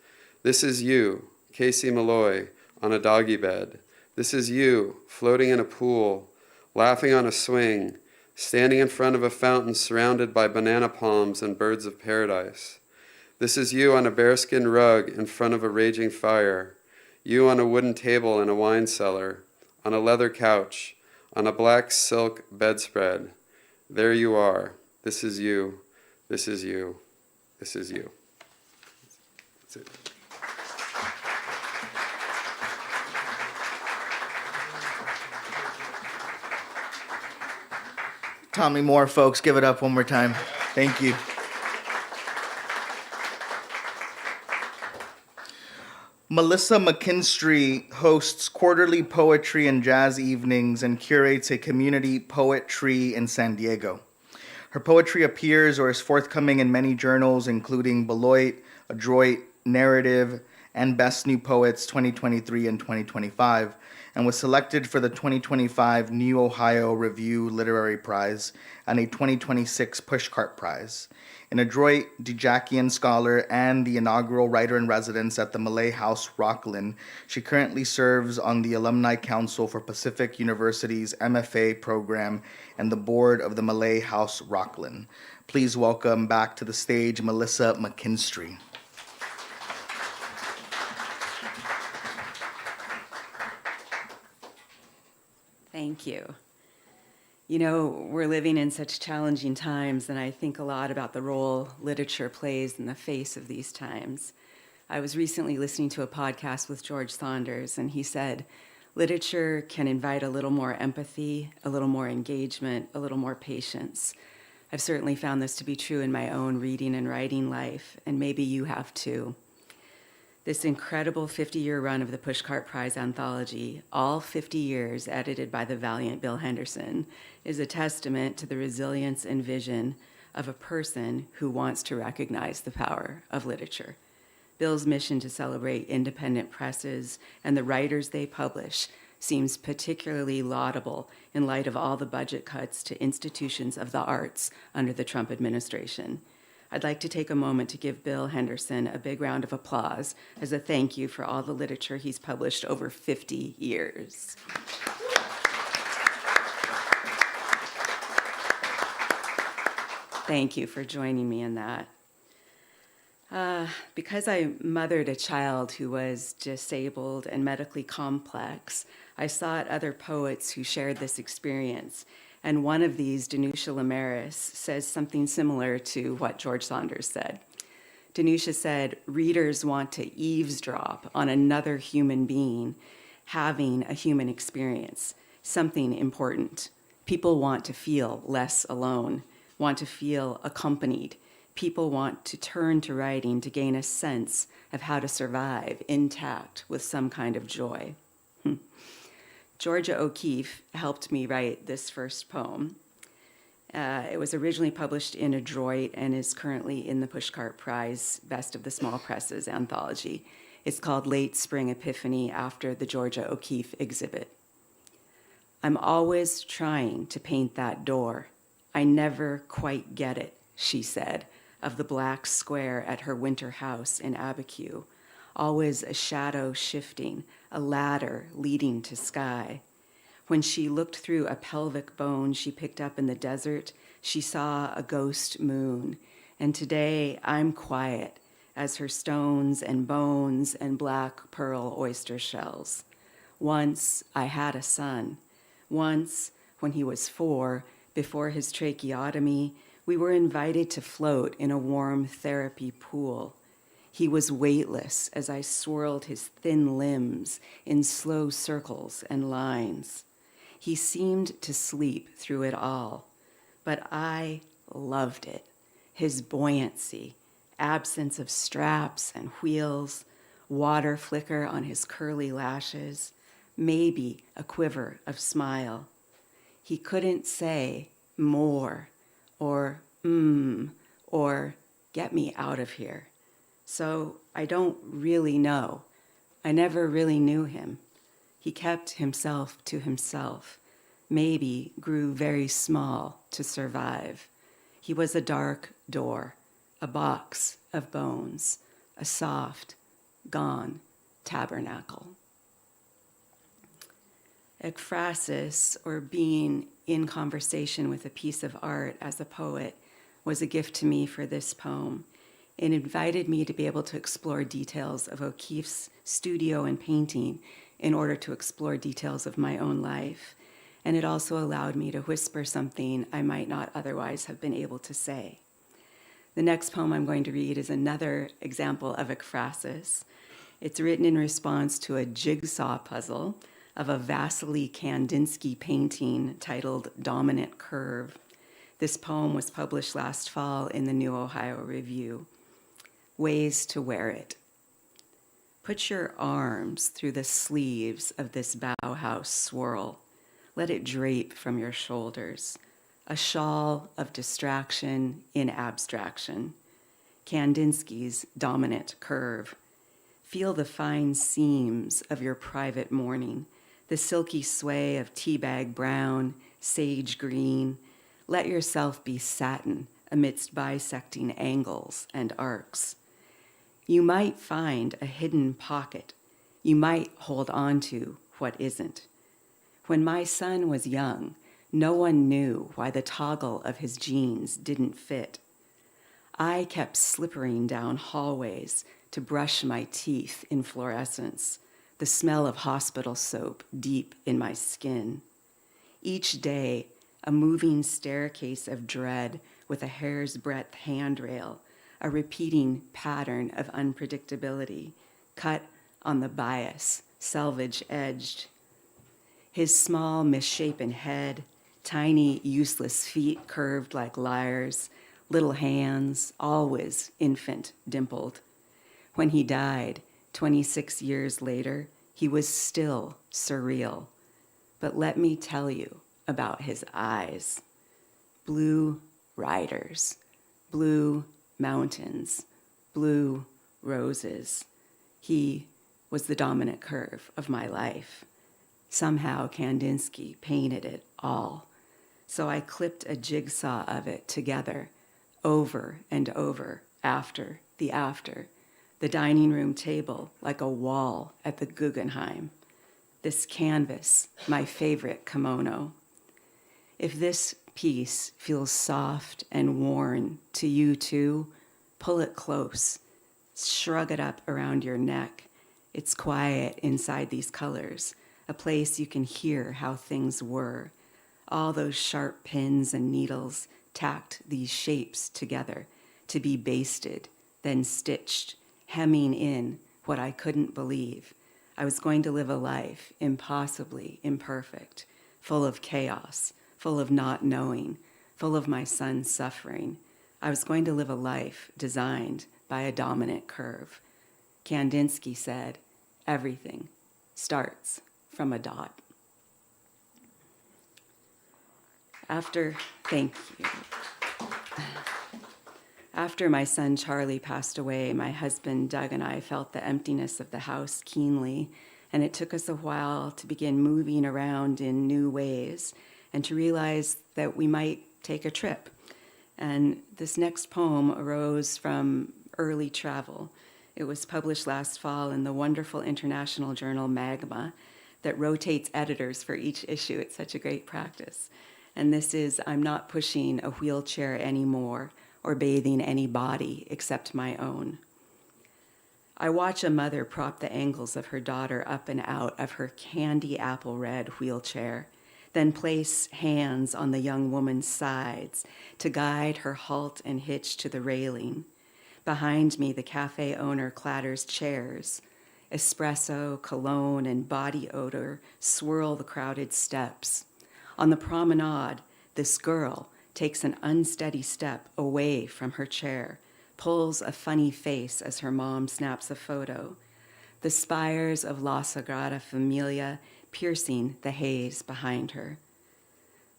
This is you, Casey Malloy, on a doggy bed. This is you, floating in a pool, laughing on a swing, standing in front of a fountain surrounded by banana palms and birds of paradise. This is you on a bearskin rug in front of a raging fire. You on a wooden table in a wine cellar, on a leather couch, on a black silk bedspread. There you are. This is you. This is you. This is you. That's it. Tommy Moore, folks. Give it up one more time. Thank you. Melissa McKinstry hosts quarterly poetry and jazz evenings and curates a community poetry in San Diego. Her poetry appears or is forthcoming in many journals, including Beloit, Adroit, Narrative, and Best New Poets 2023 and 2025, and was selected for the 2025 New Ohio Review Literary Prize and a 2026 Pushcart Prize. An adroit Dijakian scholar and the inaugural writer-in-residence at the Malay House Rockland, she currently serves on the Alumni Council for Pacific University's MFA program and the board of the Malay House Rockland. Please welcome back to the stage Melissa McKinstry. Thank you. You know, we're living in such challenging times, and I think a lot about the role literature plays in the face of these times. I was recently listening to a podcast with George Saunders, and he said, literature can invite a little more empathy, a little more engagement, a little more patience. I've certainly found this to be true in my own reading and writing life, and maybe you have too. This incredible 50-year run of the Pushcart Prize anthology, all 50 years edited by the valiant Bill Henderson, is a testament to the resilience and vision of a person who wants to recognize the power of literature. Bill's mission to celebrate independent presses and the writers they publish seems particularly laudable in light of all the budget cuts to institutions of the arts under the Trump administration. I'd like to take a moment to give Bill Henderson a big round of applause as a thank you for all the literature he's published over 50 years. Thank you for joining me in that. Because I mothered a child who was disabled and medically complex, I sought other poets who shared this experience. And one of these, Danusha Lamaris, says something similar to what George Saunders said. Danusha said, readers want to eavesdrop on another human being having a human experience, something important. People want to feel less alone, want to feel accompanied. People want to turn to writing to gain a sense of how to survive intact with some kind of joy. Georgia O'Keeffe helped me write this first poem. It was originally published in Adroit and is currently in the Pushcart Prize Best of the Small Presses anthology. It's called Late Spring Epiphany after the Georgia O'Keeffe exhibit. I'm always trying to paint that door. I never quite get it, she said, of the black square at her winter house in Abiquiu. Always a shadow shifting, a ladder leading to sky. When she looked through a pelvic bone she picked up in the desert, she saw a ghost moon. And today I'm quiet as her stones and bones and black pearl oyster shells. Once I had a son. Once, when he was 4, before his tracheotomy, we were invited to float in a warm therapy pool. He was weightless as I swirled his thin limbs in slow circles and lines. He seemed to sleep through it all, but I loved it. His buoyancy, absence of straps and wheels, water flicker on his curly lashes, maybe a quiver of smile. He couldn't say more or or get me out of here. So I don't really know. I never really knew him. He kept himself to himself, maybe grew very small to survive. He was a dark door, a box of bones, a soft, gone tabernacle. Ekphrasis, or being in conversation with a piece of art as a poet, was a gift to me for this poem. It invited me to be able to explore details of O'Keeffe's studio and painting in order to explore details of my own life. And it also allowed me to whisper something I might not otherwise have been able to say. The next poem I'm going to read is another example of ekphrasis. It's written in response to a jigsaw puzzle of a Vasily Kandinsky painting titled Dominant Curve. This poem was published last fall in the New Ohio Review. Ways to wear it. Put your arms through the sleeves of this Bauhaus swirl. Let it drape from your shoulders. A shawl of distraction in abstraction. Kandinsky's dominant curve. Feel the fine seams of your private mourning, the silky sway of teabag brown, sage green. Let yourself be satin amidst bisecting angles and arcs. You might find a hidden pocket. You might hold on to what isn't. When my son was young, no one knew why the toggle of his jeans didn't fit. I kept slippering down hallways to brush my teeth in fluorescence, the smell of hospital soap deep in my skin. Each day, a moving staircase of dread with a hair's breadth handrail, a repeating pattern of unpredictability, cut on the bias, selvage-edged. His small, misshapen head, tiny, useless feet curved like lyres, little hands, always infant dimpled. When he died, 26 years later, he was still surreal. But let me tell you about his eyes. Blue riders, blue mountains, blue roses. He was the dominant curve of my life. Somehow Kandinsky painted it all. So I clipped a jigsaw of it together, over and over, after, the dining room table like a wall at the Guggenheim. This canvas, my favorite kimono. If this piece feels soft and worn to you too, pull it close, shrug it up around your neck. It's quiet inside these colors, a place you can hear how things were. All those sharp pins and needles tacked these shapes together to be basted, then stitched, hemming in what I couldn't believe. I was going to live a life impossibly imperfect, full of chaos, full of not knowing, full of my son's suffering. I was going to live a life designed by a dominant curve. Kandinsky said, everything starts from a dot. Thank you. After my son Charlie passed away, my husband Doug and I felt the emptiness of the house keenly, and it took us a while to begin moving around in new ways and to realize that we might take a trip. And this next poem arose from early travel. It was published last fall in the wonderful international journal Magma that rotates editors for each issue. It's such a great practice. And this is I'm Not Pushing a Wheelchair Anymore or Bathing Any Body Except My Own. I watch a mother prop the ankles of her daughter up and out of her candy apple red wheelchair, then place hands on the young woman's sides to guide her halt and hitch to the railing. Behind me, the cafe owner clatters chairs. Espresso, cologne, and body odor swirl the crowded steps. On the promenade, this girl takes an unsteady step away from her chair, pulls a funny face as her mom snaps a photo. The spires of La Sagrada Familia piercing the haze behind her.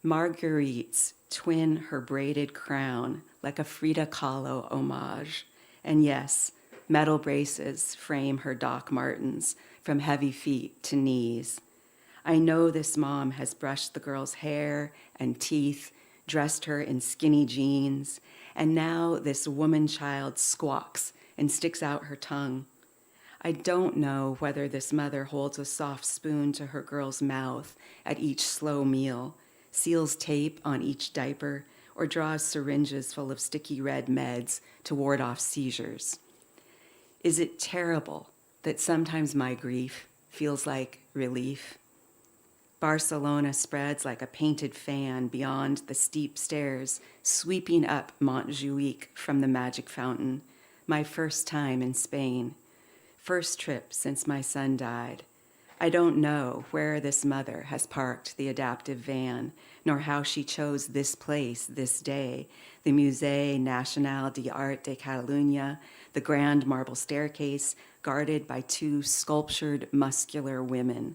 Marguerites twin her braided crown like a Frida Kahlo homage. And yes, metal braces frame her Doc Martens from heavy feet to knees. I know this mom has brushed the girl's hair and teeth, dressed her in skinny jeans, and now this woman-child squawks and sticks out her tongue. I don't know whether this mother holds a soft spoon to her girl's mouth at each slow meal, seals tape on each diaper, or draws syringes full of sticky red meds to ward off seizures. Is it terrible that sometimes my grief feels like relief? Barcelona spreads like a painted fan beyond the steep stairs, sweeping up Montjuic from the magic fountain, my first time in Spain. First trip since my son died. I don't know where this mother has parked the adaptive van, nor how she chose this place, this day, the Musée National d'Art de Catalunya, the grand marble staircase guarded by two sculptured muscular women.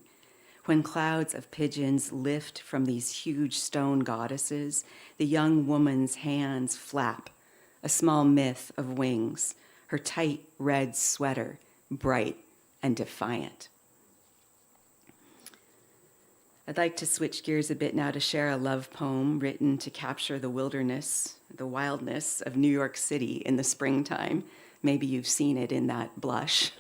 When clouds of pigeons lift from these huge stone goddesses, the young woman's hands flap, a small myth of wings, her tight red sweater, bright and defiant. I'd like to switch gears a bit now to share a love poem written to capture the wilderness, the wildness of New York City in the springtime. Maybe you've seen it in that blush.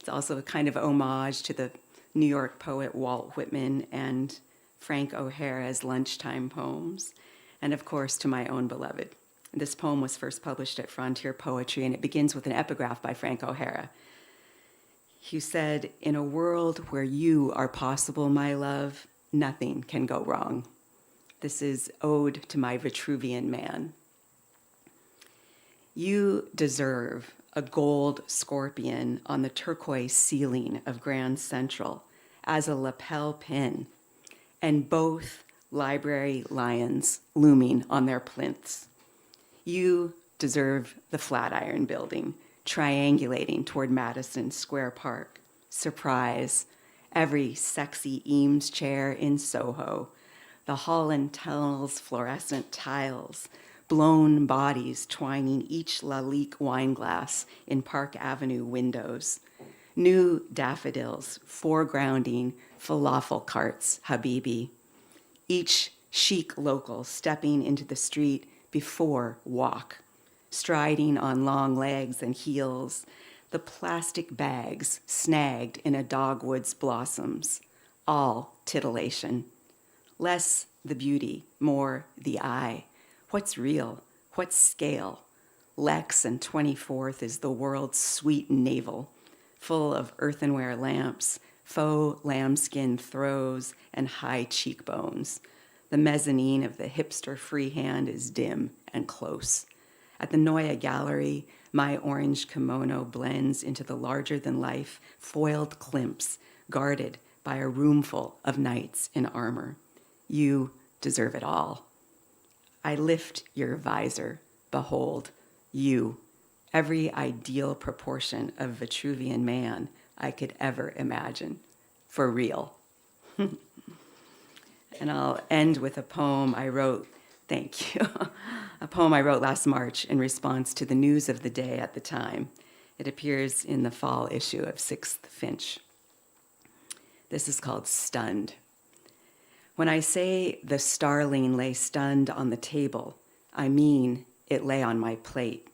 It's also a kind of homage to the New York poet Walt Whitman and Frank O'Hara's lunchtime poems, and of course to my own beloved. This poem was first published at Frontier Poetry, and it begins with an epigraph by Frank O'Hara. He said, "In a world where you are possible, my love, nothing can go wrong." This is Ode to My Vitruvian Man. You deserve a gold scorpion on the turquoise ceiling of Grand Central as a lapel pin, and both library lions looming on their plinths. You deserve the Flatiron Building, triangulating toward Madison Square Park. Surprise, every sexy Eames chair in Soho, the Holland Tunnel's fluorescent tiles, blown bodies twining each Lalique wineglass in Park Avenue windows, new daffodils foregrounding falafel carts, Habibi, each chic local stepping into the street before walk, striding on long legs and heels, the plastic bags snagged in a dogwood's blossoms, all titillation. Less the beauty, more the eye. What's real? What's scale? Lex and 24th is the world's sweet navel, full of earthenware lamps, faux lambskin throws, and high cheekbones. The mezzanine of the hipster freehand is dim and close. At the Neue Gallery, my orange kimono blends into the larger-than-life foiled klimps guarded by a roomful of knights in armor. You deserve it all. I lift your visor. Behold, you, every ideal proportion of Vitruvian man I could ever imagine, for real. And I'll end with a poem I wrote, thank you, a poem I wrote last March in response to the news of the day at the time. It appears in the fall issue of 6th Finch. This is called Stunned. When I say the starling lay stunned on the table, I mean it lay on my plate.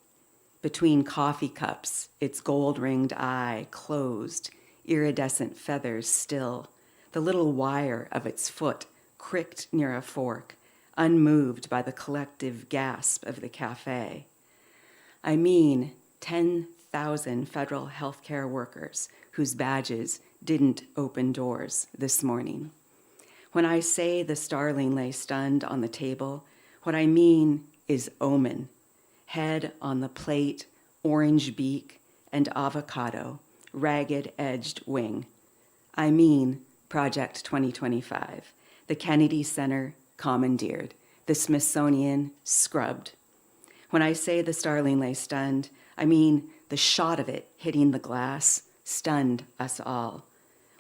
Between coffee cups, its gold-ringed eye closed, iridescent feathers still, the little wire of its foot cricked near a fork, unmoved by the collective gasp of the cafe. I mean 10,000 federal healthcare workers whose badges didn't open doors this morning. When I say the starling lay stunned on the table, what I mean is omen, head on the plate, orange beak, and avocado, ragged-edged wing. I mean Project 2025, the Kennedy Center commandeered, the Smithsonian scrubbed. When I say the starling lay stunned, I mean the shot of it hitting the glass stunned us all.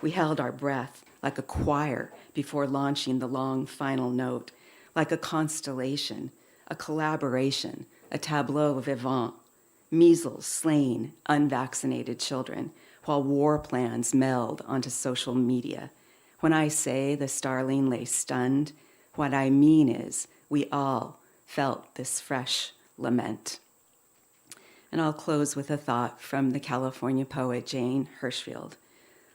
We held our breath like a choir before launching the long final note, like a constellation, a collaboration, a tableau vivant, measles slaying unvaccinated children, while war plans meld onto social media. When I say the starling lay stunned, what I mean is we all felt this fresh lament. And I'll close with a thought from the California poet Jane Hirschfield.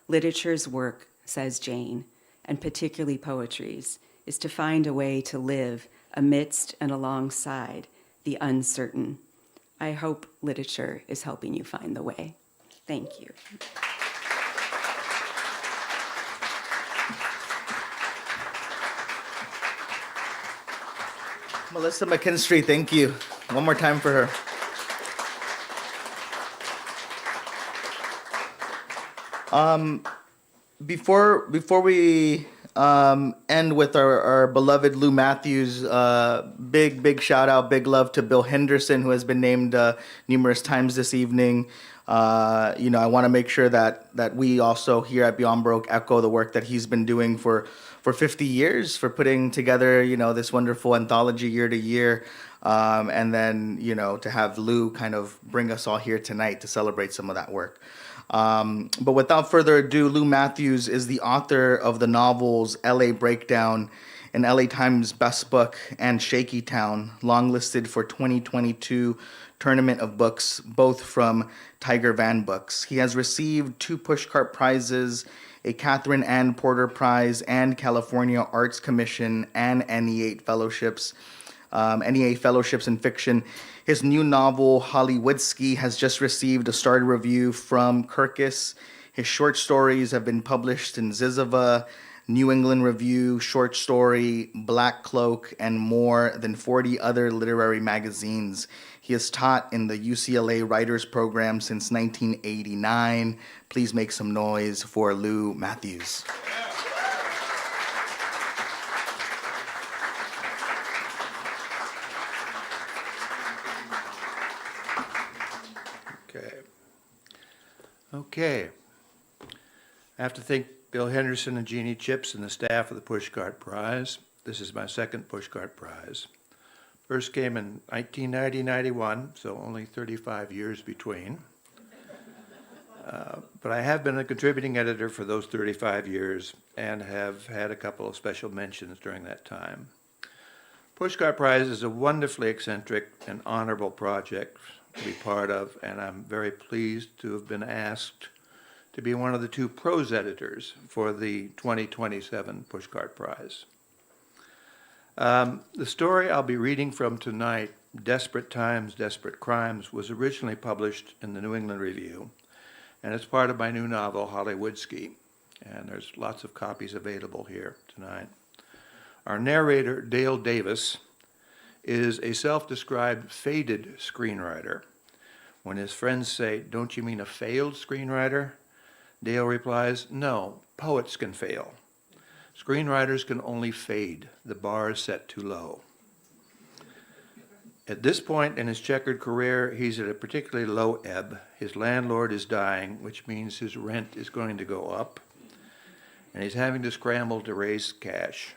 Literature's work, says Jane, and particularly poetry's, is to find a way to live amidst and alongside the uncertain. I hope literature is helping you find the way. Thank you. Melissa McKinstry, thank you. One more time for her. before we end with our beloved Lou Mathews, big shout out, big love to Bill Henderson, who has been named numerous times this evening. I want to make sure that we also here at Beyond Baroque echo the work that he's been doing for 50 years, for putting together this wonderful anthology year to year. And then, to have Lou kind of bring us all here tonight to celebrate some of that work. But without further ado, Lou Mathews is the author of the novels LA Breakdown and LA Times Best Book and Shaky Town, longlisted for 2022 Tournament of Books, both from Tiger Van Books. He has received 2 Pushcart Prizes, a Katherine Ann Porter Prize, and California Arts Commission and NEA Fellowships in fiction. His new novel, Hollywoodski, has just received a starred review from Kirkus. His short stories have been published in ZYZZYVA, New England Review, Short Story, Black Cloak, and more than 40 other literary magazines. He has taught in the UCLA Writers Program since 1989. Please make some noise for Lou Mathews. Okay. I have to thank Bill Henderson and Jeannie Chips and the staff of the Pushcart Prize. This is my second Pushcart Prize. First came in 1990-91, so only 35 years between. But I have been a contributing editor for those 35 years and have had a couple of special mentions during that time. Pushcart Prize is a wonderfully eccentric and honorable project to be part of, and I'm very pleased to have been asked to be one of the 2 prose editors for the 2027 Pushcart Prize. The story I'll be reading from tonight, Desperate Times, Desperate Crimes, was originally published in the New England Review, and it's part of my new novel, Hollywoodski, and there's lots of copies available here tonight. Our narrator, Dale Davis, is a self-described faded screenwriter. When his friends say, "Don't you mean a failed screenwriter?" Dale replies, "No, poets can fail. Screenwriters can only fade. The bar is set too low." At this point in his checkered career, he's at a particularly low ebb. His landlord is dying, which means his rent is going to go up, and he's having to scramble to raise cash.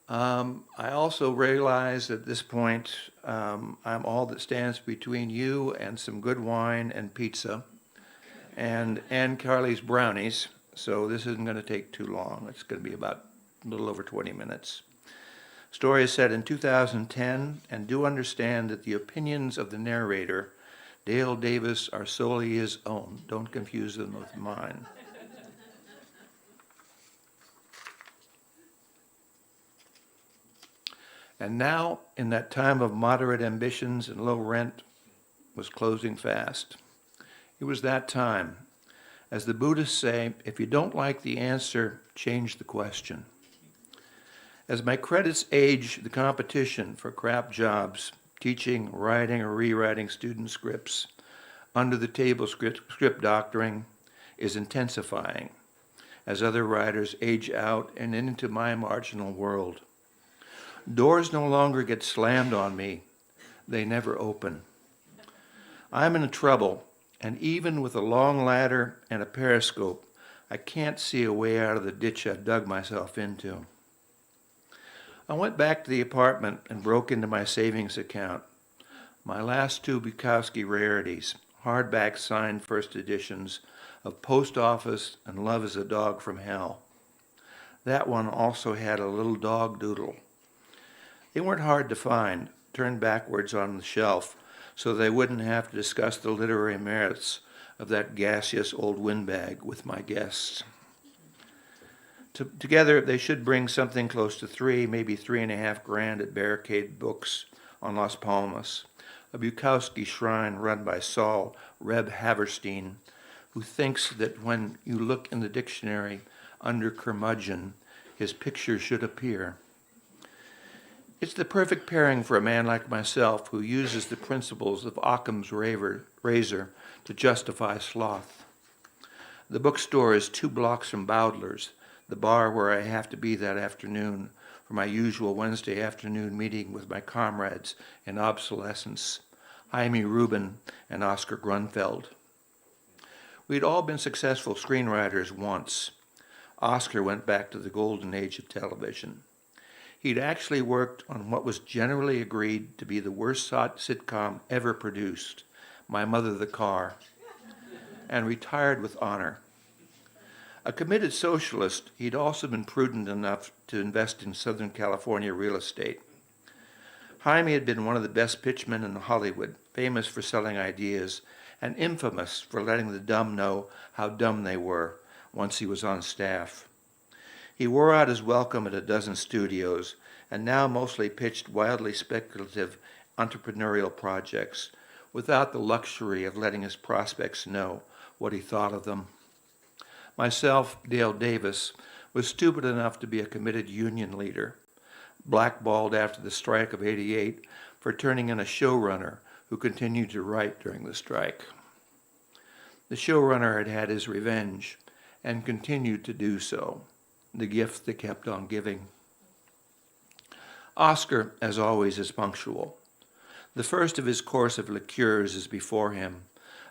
I also realize at this point I'm all that stands between you and some good wine and pizza and Ann Carly's brownies, so this isn't going to take too long. It's going to be about a little over 20 minutes. Story is set in 2010, and do understand that the opinions of the narrator, Dale Davis, are solely his own. Don't confuse them with mine. And now, in that time of moderate ambitions and low rent, was closing fast. It was that time. As the Buddhists say, if you don't like the answer, change the question. As my credits age, the competition for crap jobs, teaching, writing, or rewriting student scripts, under-the-table script doctoring, is intensifying as other writers age out and into my marginal world. Doors no longer get slammed on me. They never open. I'm in trouble, and even with a long ladder and a periscope, I can't see a way out of the ditch I've dug myself into. I went back to the apartment and broke into my savings account. My last 2 Bukowski rarities, hardback signed first editions of Post Office and Love is a Dog from Hell. That one also had a little dog doodle. They weren't hard to find, turned backwards on the shelf, so they wouldn't have to discuss the literary merits of that gaseous old windbag with my guests. Together, they should bring something close to 3, maybe $3.50 at Barricade Books on Las Palmas, a Bukowski shrine run by Saul Reb Haverstein, who thinks that when you look in the dictionary under curmudgeon, his picture should appear. It's the perfect pairing for a man like myself who uses the principles of Occam's razor to justify sloth. The bookstore is 2 blocks from Bowdler's, the bar where I have to be that afternoon for my usual Wednesday afternoon meeting with my comrades in obsolescence, Jaime Rubin and Oscar Grunfeld. We'd all been successful screenwriters once. Oscar went back to the golden age of television. He'd actually worked on what was generally agreed to be the worst sitcom ever produced, My Mother the Car, and retired with honor. A committed socialist, he'd also been prudent enough to invest in Southern California real estate. Jaime had been one of the best pitchmen in Hollywood, famous for selling ideas, and infamous for letting the dumb know how dumb they were once he was on staff. He wore out his welcome at a dozen studios, and now mostly pitched wildly speculative entrepreneurial projects, without the luxury of letting his prospects know what he thought of them. Myself, Dale Davis, was stupid enough to be a committed union leader, blackballed after the strike of '88 for turning in a showrunner who continued to write during the strike. The showrunner had had his revenge and continued to do so, the gift that kept on giving. Oscar, as always, is punctual. The first of his course of liqueurs is before him,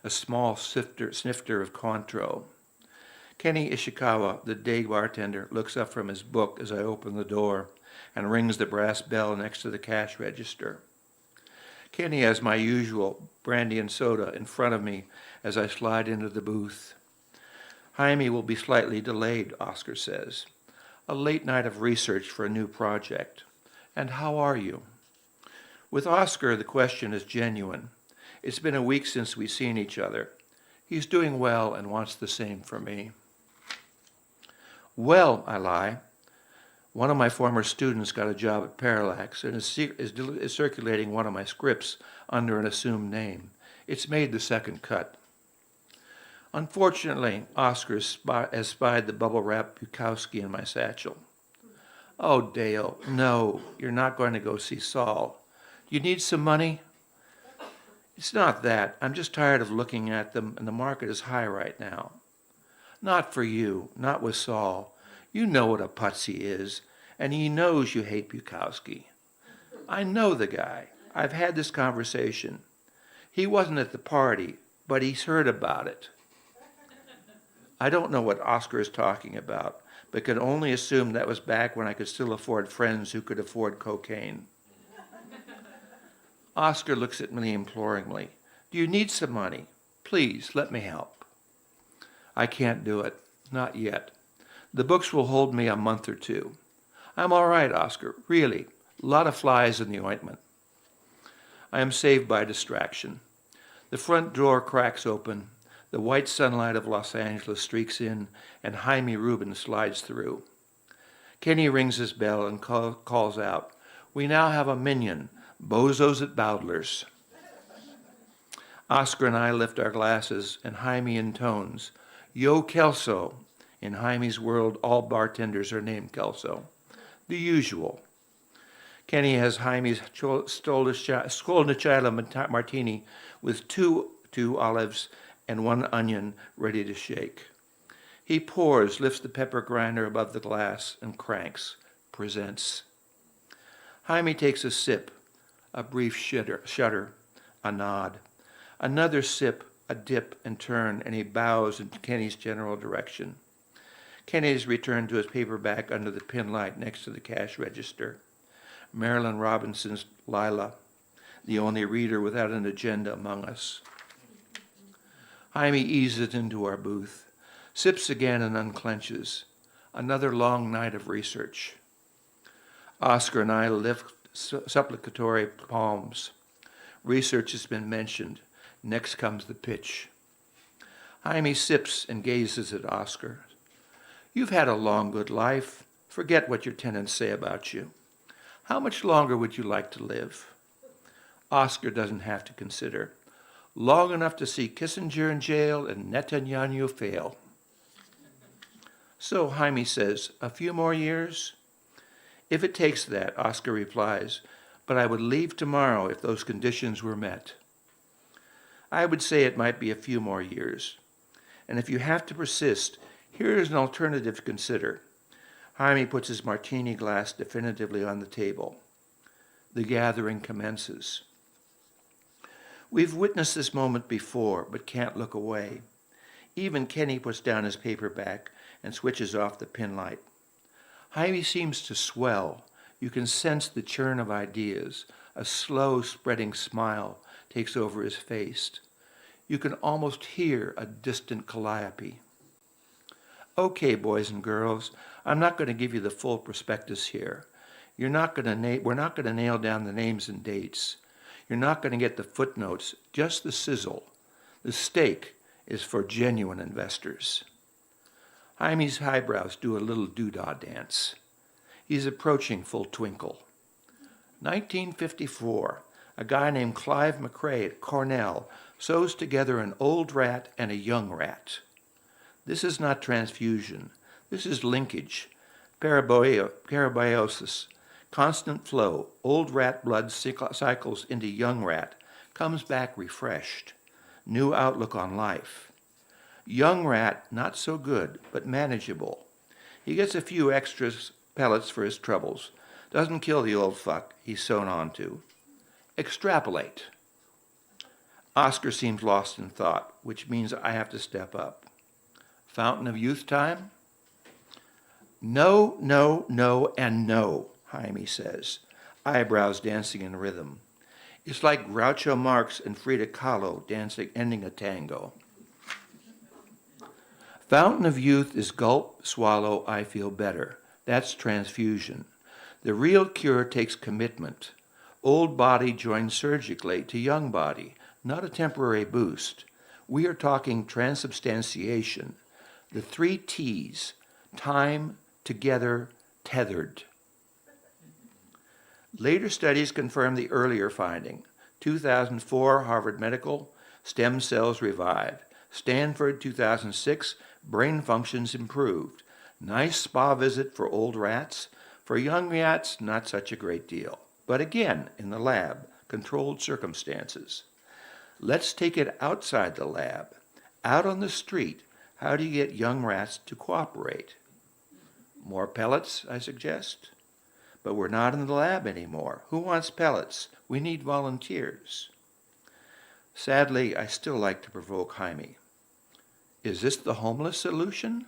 a small snifter of Cointreau. Kenny Ishikawa, the day bartender, looks up from his book as I open the door and rings the brass bell next to the cash register. Kenny has my usual brandy and soda in front of me as I slide into the booth. Jaime will be slightly delayed, Oscar says. A late night of research for a new project. And how are you? With Oscar, the question is genuine. It's been a week since we've seen each other. He's doing well and wants the same for me. Well, I lie. One of my former students got a job at Parallax and is circulating one of my scripts under an assumed name. It's made the second cut. Unfortunately, Oscar has spied the bubble-wrap Bukowski in my satchel. Oh, Dale, no, you're not going to go see Saul. Do you need some money? It's not that. I'm just tired of looking at them, and the market is high right now. Not for you, not with Saul. You know what a putz he is, and he knows you hate Bukowski. I know the guy. I've had this conversation. He wasn't at the party, but he's heard about it. I don't know what Oscar is talking about, but can only assume that was back when I could still afford friends who could afford cocaine. Oscar looks at me imploringly. Do you need some money? Please, let me help. I can't do it. Not yet. The books will hold me a month or two. I'm all right, Oscar. Really. A lot of flies in the ointment. I am saved by distraction. The front door cracks open. The white sunlight of Los Angeles streaks in, and Jaime Rubin slides through. Kenny rings his bell and calls out, "We now have a minion, bozos at Bowdler's." Oscar and I lift our glasses, and Jaime intones, "Yo Kelso." In Jaime's world, all bartenders are named Kelso. The usual. Kenny has Jaime's Skolnichila martini with two olives and 1 onion ready to shake. He pours, lifts the pepper grinder above the glass, and cranks, presents. Jaime takes a sip, a brief shudder, a nod. Another sip, a dip and turn, and he bows in Kenny's general direction. Kenny's returned to his paperback under the pin light next to the cash register. Marilyn Robinson's Lila, the only reader without an agenda among us. Jaime eases into our booth, sips again and unclenches. Another long night of research. Oscar and I lift supplicatory palms. Research has been mentioned. Next comes the pitch. Jaime sips and gazes at Oscar. You've had a long, good life. Forget what your tenants say about you. How much longer would you like to live? Oscar doesn't have to consider. Long enough to see Kissinger in jail and Netanyahu fail. So Jaime says, a few more years? If it takes that, Oscar replies, but I would leave tomorrow if those conditions were met. I would say it might be a few more years. And if you have to persist, here is an alternative to consider. Jaime puts his martini glass definitively on the table. The gathering commences. We've witnessed this moment before, but can't look away. Even Kenny puts down his paperback and switches off the pin light. Jaime seems to swell. You can sense the churn of ideas. A slow, spreading smile takes over his face. You can almost hear a distant calliope. Okay, boys and girls, I'm not going to give you the full prospectus here. We're not going to nail down the names and dates. You're not going to get the footnotes, just the sizzle. The steak is for genuine investors. Jaime's eyebrows do a little doodah dance. He's approaching full twinkle. 1954, a guy named Clive McRae at Cornell sews together an old rat and a young rat. This is not transfusion. This is linkage, parabiosis, constant flow. Old rat blood cycles into young rat, comes back refreshed. New outlook on life. Young rat, not so good, but manageable. He gets a few extra pellets for his troubles. Doesn't kill the old fuck he's sewn onto. Extrapolate. Oscar seems lost in thought, which means I have to step up. Fountain of youth time? No, no, no, and no, Jaime says, eyebrows dancing in rhythm. It's like Groucho Marx and Frida Kahlo ending a tango. Fountain of youth is gulp, swallow, I feel better. That's transfusion. The real cure takes commitment. Old body joined surgically to young body, not a temporary boost. We are talking transubstantiation. The 3 T's, time, together, tethered. Later studies confirm the earlier finding. 2004, Harvard Medical, stem cells revived. Stanford, 2006, brain functions improved. Nice spa visit for old rats. For young rats, not such a great deal. But again, in the lab, controlled circumstances. Let's take it outside the lab. Out on the street, how do you get young rats to cooperate? More pellets, I suggest? But we're not in the lab anymore. Who wants pellets? We need volunteers. Sadly, I still like to provoke Jaime. Is this the homeless solution?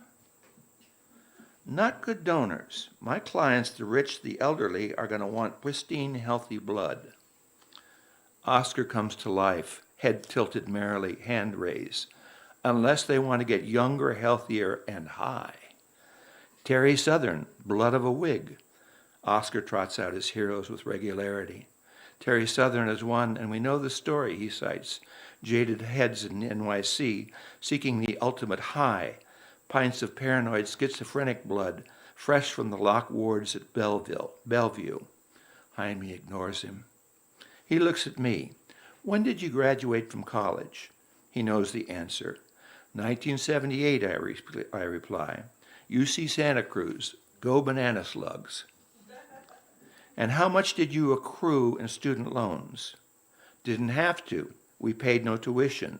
Not good donors. My clients, the rich, the elderly, are going to want pristine, healthy blood. Oscar comes to life, head tilted merrily, hand raised. Unless they want to get younger, healthier, and high. Terry Southern, blood of a wig. Oscar trots out his heroes with regularity. Terry Southern is one, and we know the story he cites. Jaded heads in NYC seeking the ultimate high. Pints of paranoid schizophrenic blood, fresh from the lock wards at Bellevue. Jaime ignores him. He looks at me. When did you graduate from college? He knows the answer. 1978, I reply. UC Santa Cruz. Go banana slugs. And how much did you accrue in student loans? Didn't have to. We paid no tuition.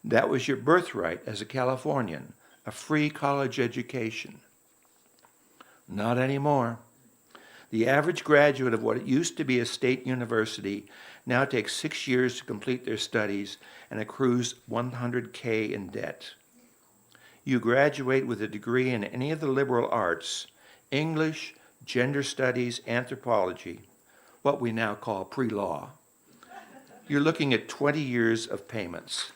That was your birthright as a Californian, a free college education. Not anymore. The average graduate of what used to be a state university now takes 6 years to complete their studies and accrues $100K in debt. You graduate with a degree in any of the liberal arts, English, gender studies, anthropology, what we now call pre-law. You're looking at 20 years of payments.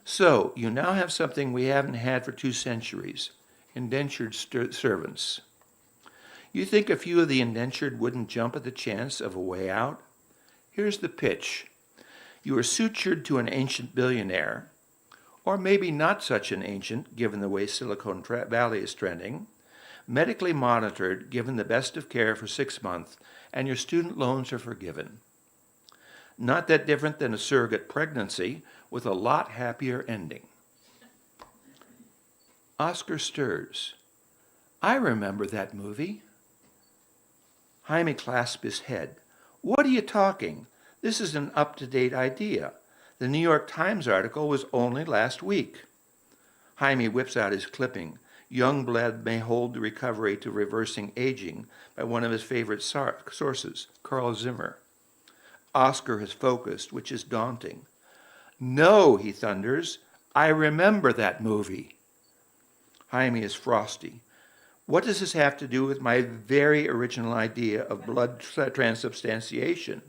So you now have something we haven't had for 2 centuries, indentured servants. You think a few of the indentured wouldn't jump at the chance of a way out? Here's the pitch. You are sutured to an ancient billionaire, or maybe not such an ancient given the way Silicon Valley is trending, medically monitored, given the best of care for 6 months, and your student loans are forgiven. Not that different than a surrogate pregnancy, with a lot happier ending. Oscar stirs. I remember that movie. Jaime clasps his head. What are you talking? This is an up-to-date idea. The New York Times article was only last week. Jaime whips out his clipping. Young blood may hold the recovery to reversing aging by one of his favorite sources, Carl Zimmer. Oscar has focused, which is daunting. No, he thunders. I remember that movie. Jaime is frosty. What does this have to do with my very original idea of blood transubstantiation?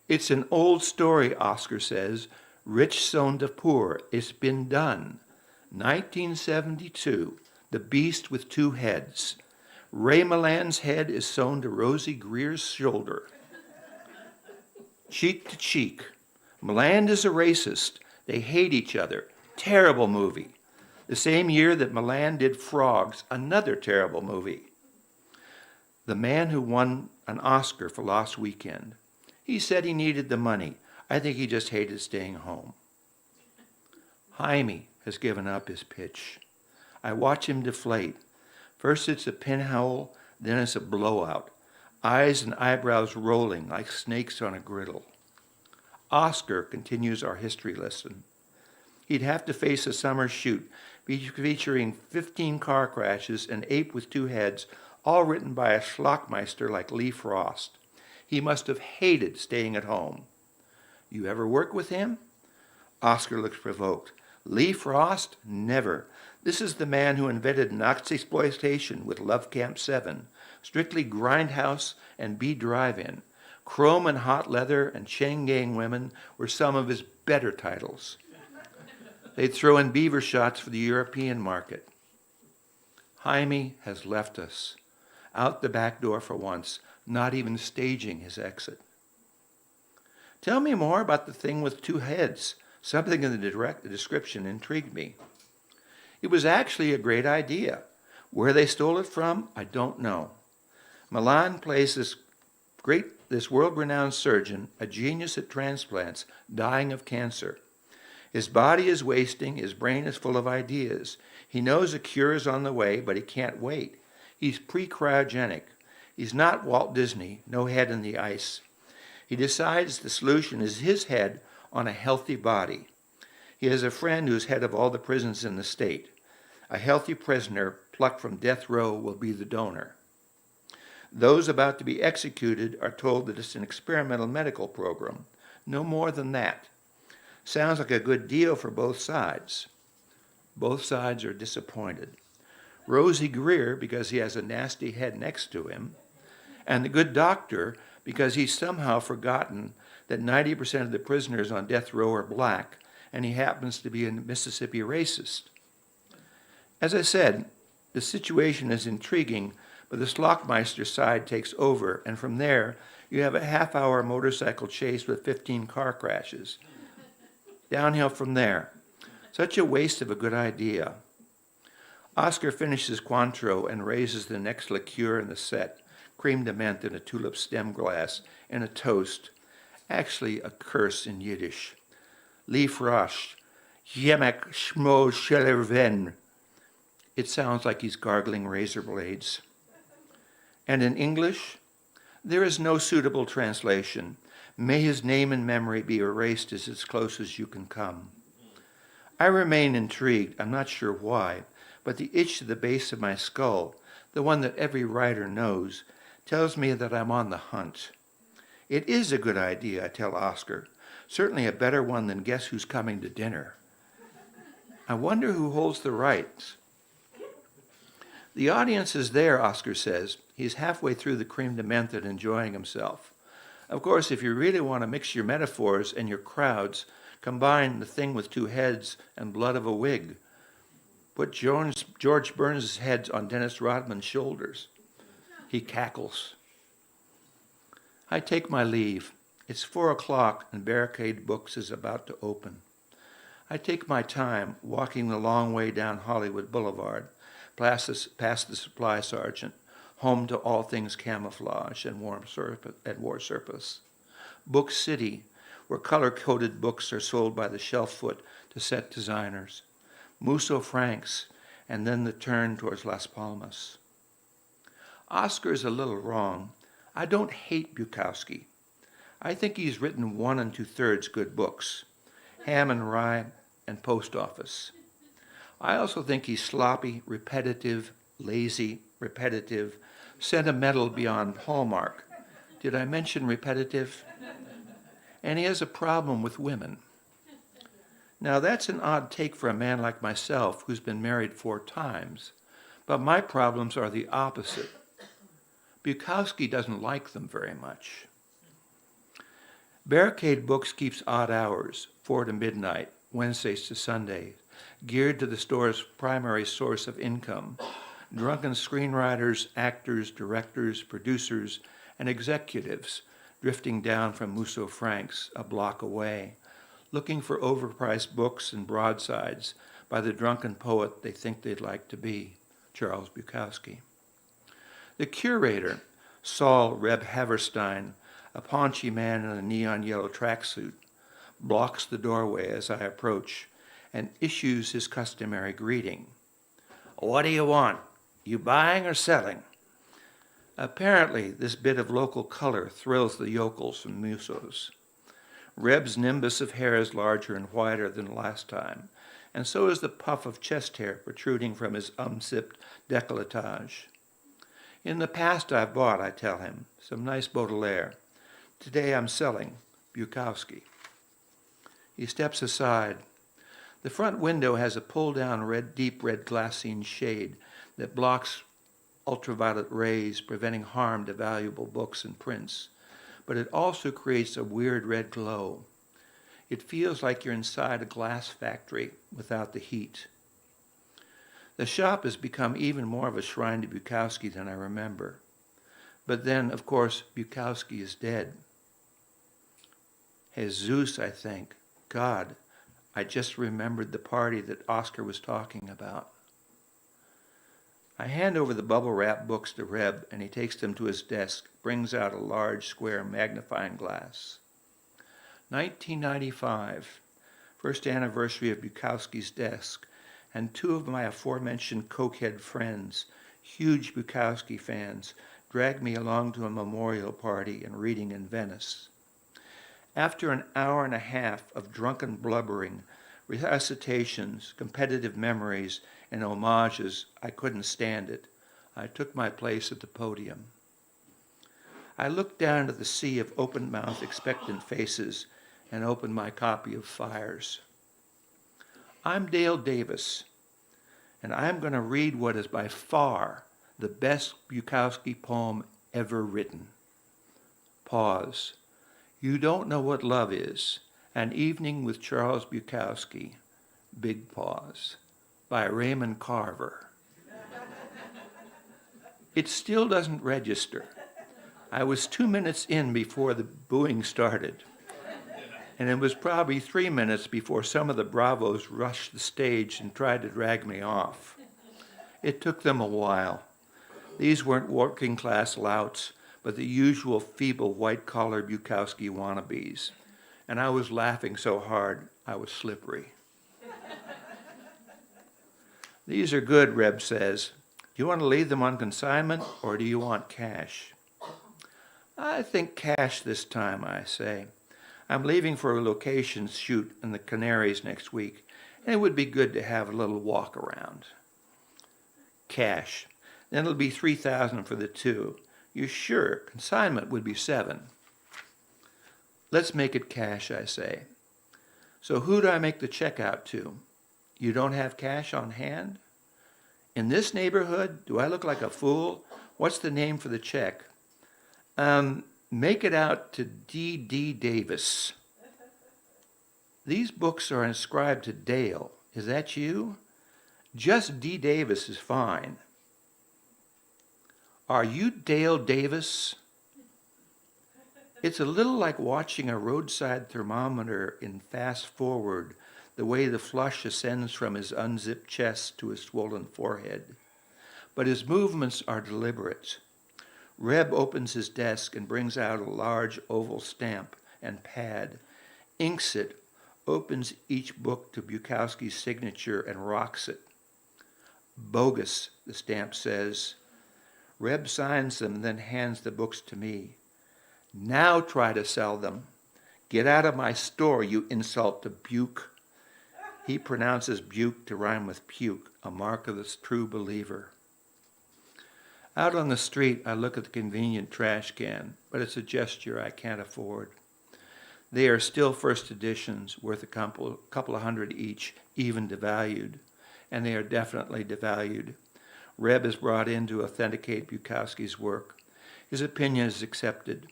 It's an old story, Oscar says. Rich sewn to poor. It's been done. 1972, The Beast with Two Heads. Ray Milland's head is sewn to Rosie Greer's shoulder. Cheek to cheek. Milland is a racist. They hate each other. Terrible movie. The same year that Milland did Frogs, another terrible movie. The man who won an Oscar for Lost Weekend. He said he needed the money. I think he just hated staying home. Jaime has given up his pitch. I watch him deflate. First it's a pinhole, then it's a blowout. Eyes and eyebrows rolling like snakes on a griddle. Oscar continues our history lesson. He'd have to face a summer shoot featuring 15 car crashes, an ape with two heads, all written by a schlockmeister like Lee Frost. He must have hated staying at home. You ever work with him? Oscar looks provoked. Lee Frost? Never. This is the man who invented Nazi exploitation with Love Camp 7, Strictly Grindhouse and B Drive-In. Chrome and Hot Leather and Chain Gang Women were some of his better titles. They'd throw in beaver shots for the European market. Jaime has left us, out the back door for once, not even staging his exit. Tell me more about the thing with two heads. Something in the description intrigued me. It was actually a great idea. Where they stole it from, I don't know. Milan plays this world-renowned surgeon, a genius at transplants, dying of cancer. His body is wasting, his brain is full of ideas. He knows a cure is on the way, but he can't wait. He's pre-cryogenic. He's not Walt Disney, no head in the ice. He decides the solution is his head on a healthy body. He has a friend who's head of all the prisons in the state. A healthy prisoner plucked from death row will be the donor. Those about to be executed are told that it's an experimental medical program. No more than that. Sounds like a good deal for both sides. Both sides are disappointed. Rosie Greer, because he has a nasty head next to him, and the good doctor, because he's somehow forgotten that 90% of the prisoners on death row are black, and he happens to be a Mississippi racist. As I said, the situation is intriguing, but the Schlockmeister side takes over, and from there, you have a half-hour motorcycle chase with 15 car crashes. Downhill from there. Such a waste of a good idea. Oscar finishes Cointreau and raises the next liqueur in the set, creme de menthe in a tulip stem glass, and a toast, actually a curse in Yiddish. Lee Frost, Yemek Shmo Shelerven. It sounds like he's gargling razor blades. And in English, there is no suitable translation. May his name and memory be erased as close as you can come. I remain intrigued, I'm not sure why, but the itch to the base of my skull, the one that every writer knows, tells me that I'm on the hunt. It is a good idea, I tell Oscar. Certainly a better one than Guess Who's Coming to Dinner. I wonder who holds the rights. The audience is there, Oscar says. He's halfway through the creme de menthe and enjoying himself. Of course, if you really want to mix your metaphors and your crowds, combine the thing with two heads and blood of a wig. Put George Burns' head on Dennis Rodman's shoulders. He cackles. I take my leave. It's 4:00 and Barricade Books is about to open. I take my time walking the long way down Hollywood Boulevard, past the supply sergeant, home to all things camouflage and war surplus. Book City, where color-coded books are sold by the shelf foot to set designers. Musso Franks, and then the turn towards Las Palmas. Oscar is a little wrong. I don't hate Bukowski. I think he's written 1 2/3 good books. Ham and Rye and Post Office. I also think he's sloppy, repetitive, lazy, repetitive, sentimental beyond Hallmark. Did I mention repetitive? And he has a problem with women. Now, that's an odd take for a man like myself who's been married 4 times, but my problems are the opposite. Bukowski doesn't like them very much. Barricade Books keeps odd hours, 4 to midnight, Wednesdays to Sundays, geared to the store's primary source of income, drunken screenwriters, actors, directors, producers, and executives drifting down from Musso Frank's a block away, looking for overpriced books and broadsides by the drunken poet they think they'd like to be, Charles Bukowski. The curator, Saul Reb Haverstein, a paunchy man in a neon yellow tracksuit, blocks the doorway as I approach and issues his customary greeting. "What do you want? You buying or selling?" Apparently, this bit of local color thrills the yokels from Musso's. Reb's nimbus of hair is larger and whiter than last time, and so is the puff of chest hair protruding from his unzipped décolletage. In the past I've bought, I tell him, some nice Baudelaire. Today I'm selling Bukowski. He steps aside. The front window has a pull-down deep red glassine shade that blocks ultraviolet rays, preventing harm to valuable books and prints. But it also creates a weird red glow. It feels like you're inside a glass factory without the heat. The shop has become even more of a shrine to Bukowski than I remember. But then, of course, Bukowski is dead. Jesus, I think. God, I just remembered the party that Oscar was talking about. I hand over the bubble-wrap books to Reb, and he takes them to his desk, brings out a large square magnifying glass. 1995, first anniversary of Bukowski's desk, and 2 of my aforementioned cokehead friends, huge Bukowski fans, dragged me along to a memorial party and reading in Venice. After an hour and a half of drunken blubbering, recitations, competitive memories, and homages, I couldn't stand it. I took my place at the podium. I looked down at the sea of open-mouthed, expectant faces and opened my copy of Fires. I'm Dale Davis, and I'm going to read what is by far the best Bukowski poem ever written. Pause. You Don't Know What Love Is, An Evening with Charles Bukowski, big pause, by Raymond Carver. It still doesn't register. I was 2 minutes in before the booing started, and it was probably 3 minutes before some of the bravos rushed the stage and tried to drag me off. It took them a while. These weren't working-class louts, but the usual feeble white-collar Bukowski wannabes, and I was laughing so hard I was slippery. These are good, Reb says. Do you want to leave them on consignment, or do you want cash? I think cash this time, I say. I'm leaving for a location shoot in the Canaries next week, and it would be good to have a little walk around. Cash. Then it'll be $3,000 for the 2. You sure? Consignment would be $7,000. Let's make it cash, I say. So who do I make the check out to? You don't have cash on hand? In this neighborhood, do I look like a fool? What's the name for the check? Make it out to D.D. Davis. These books are inscribed to Dale. Is that you? Just D. Davis is fine. Are you Dale Davis? It's a little like watching a roadside thermometer in fast forward, the way the flush ascends from his unzipped chest to his swollen forehead. But his movements are deliberate. Reb opens his desk and brings out a large oval stamp and pad, inks it, opens each book to Bukowski's signature and rocks it. Bogus, the stamp says. Reb signs them, then hands the books to me. Now try to sell them. Get out of my store, you insult to Buke. He pronounces buke to rhyme with puke, a mark of the true believer. Out on the street, I look at the convenient trash can, but it's a gesture I can't afford. They are still first editions, worth a couple of hundred each, even devalued, and they are definitely devalued. Reb is brought in to authenticate Bukowski's work. His opinion is accepted.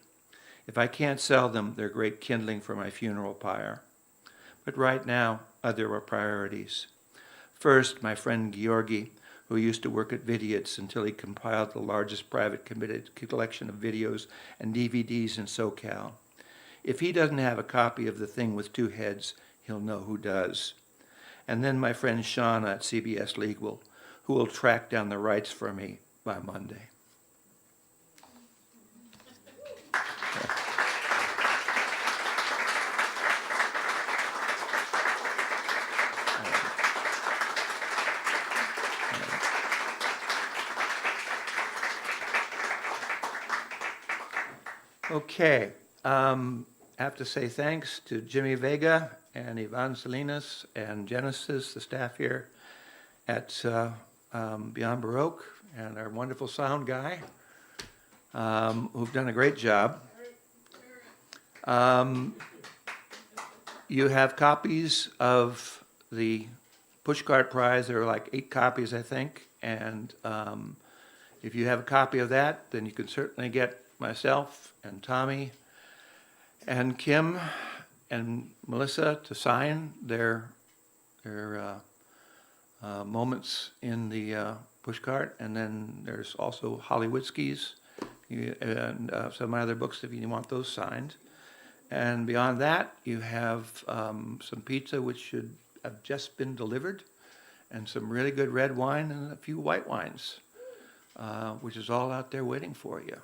If I can't sell them, they're great kindling for my funeral pyre. But right now, other are priorities. First, my friend Georgi, who used to work at Vidiot's until he compiled the largest private committed collection of videos and DVDs in SoCal. If he doesn't have a copy of The Thing with Two Heads, he'll know who does. And then my friend Shauna at CBS Legal, who will track down the rights for me by Monday. Okay, I have to say thanks to Jimmy Vega and Ivan Salinas and Genesis, the staff here at Beyond Baroque, and our wonderful sound guy, who've done a great job. You have copies of the Pushcart Prize. There are like 8 copies, I think, and if you have a copy of that, then you can certainly get myself and Tommy and Kim and Melissa to sign their moments in the Pushcart, and then there's also Hollywoodski's and some other books if you want those signed. And beyond that, you have some pizza which should have just been delivered, and some really good red wine and a few white wines, which is all out there waiting for you.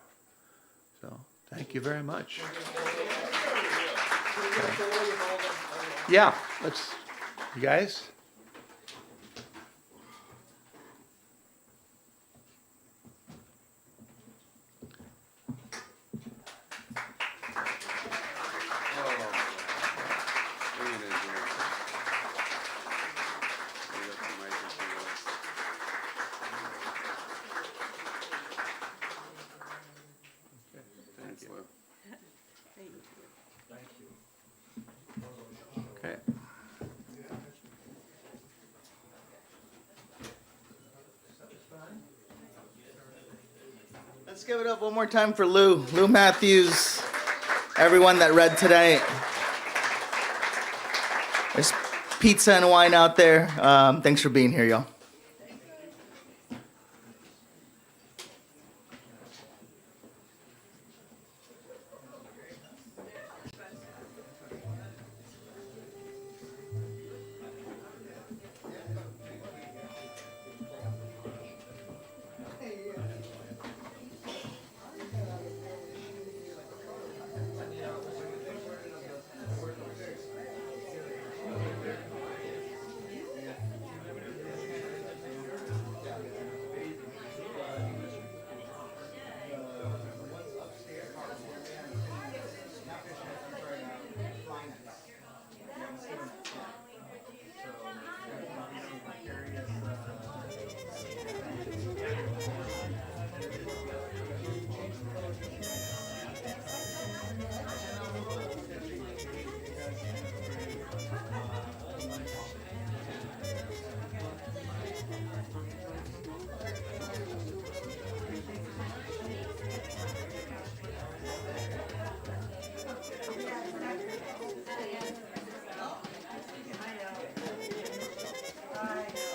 So thank you very much. Yeah, let's, you guys. Okay. Let's give it up one more time for Lou Mathews, everyone that read tonight. There's pizza and wine out there. Thanks for being here, y'all.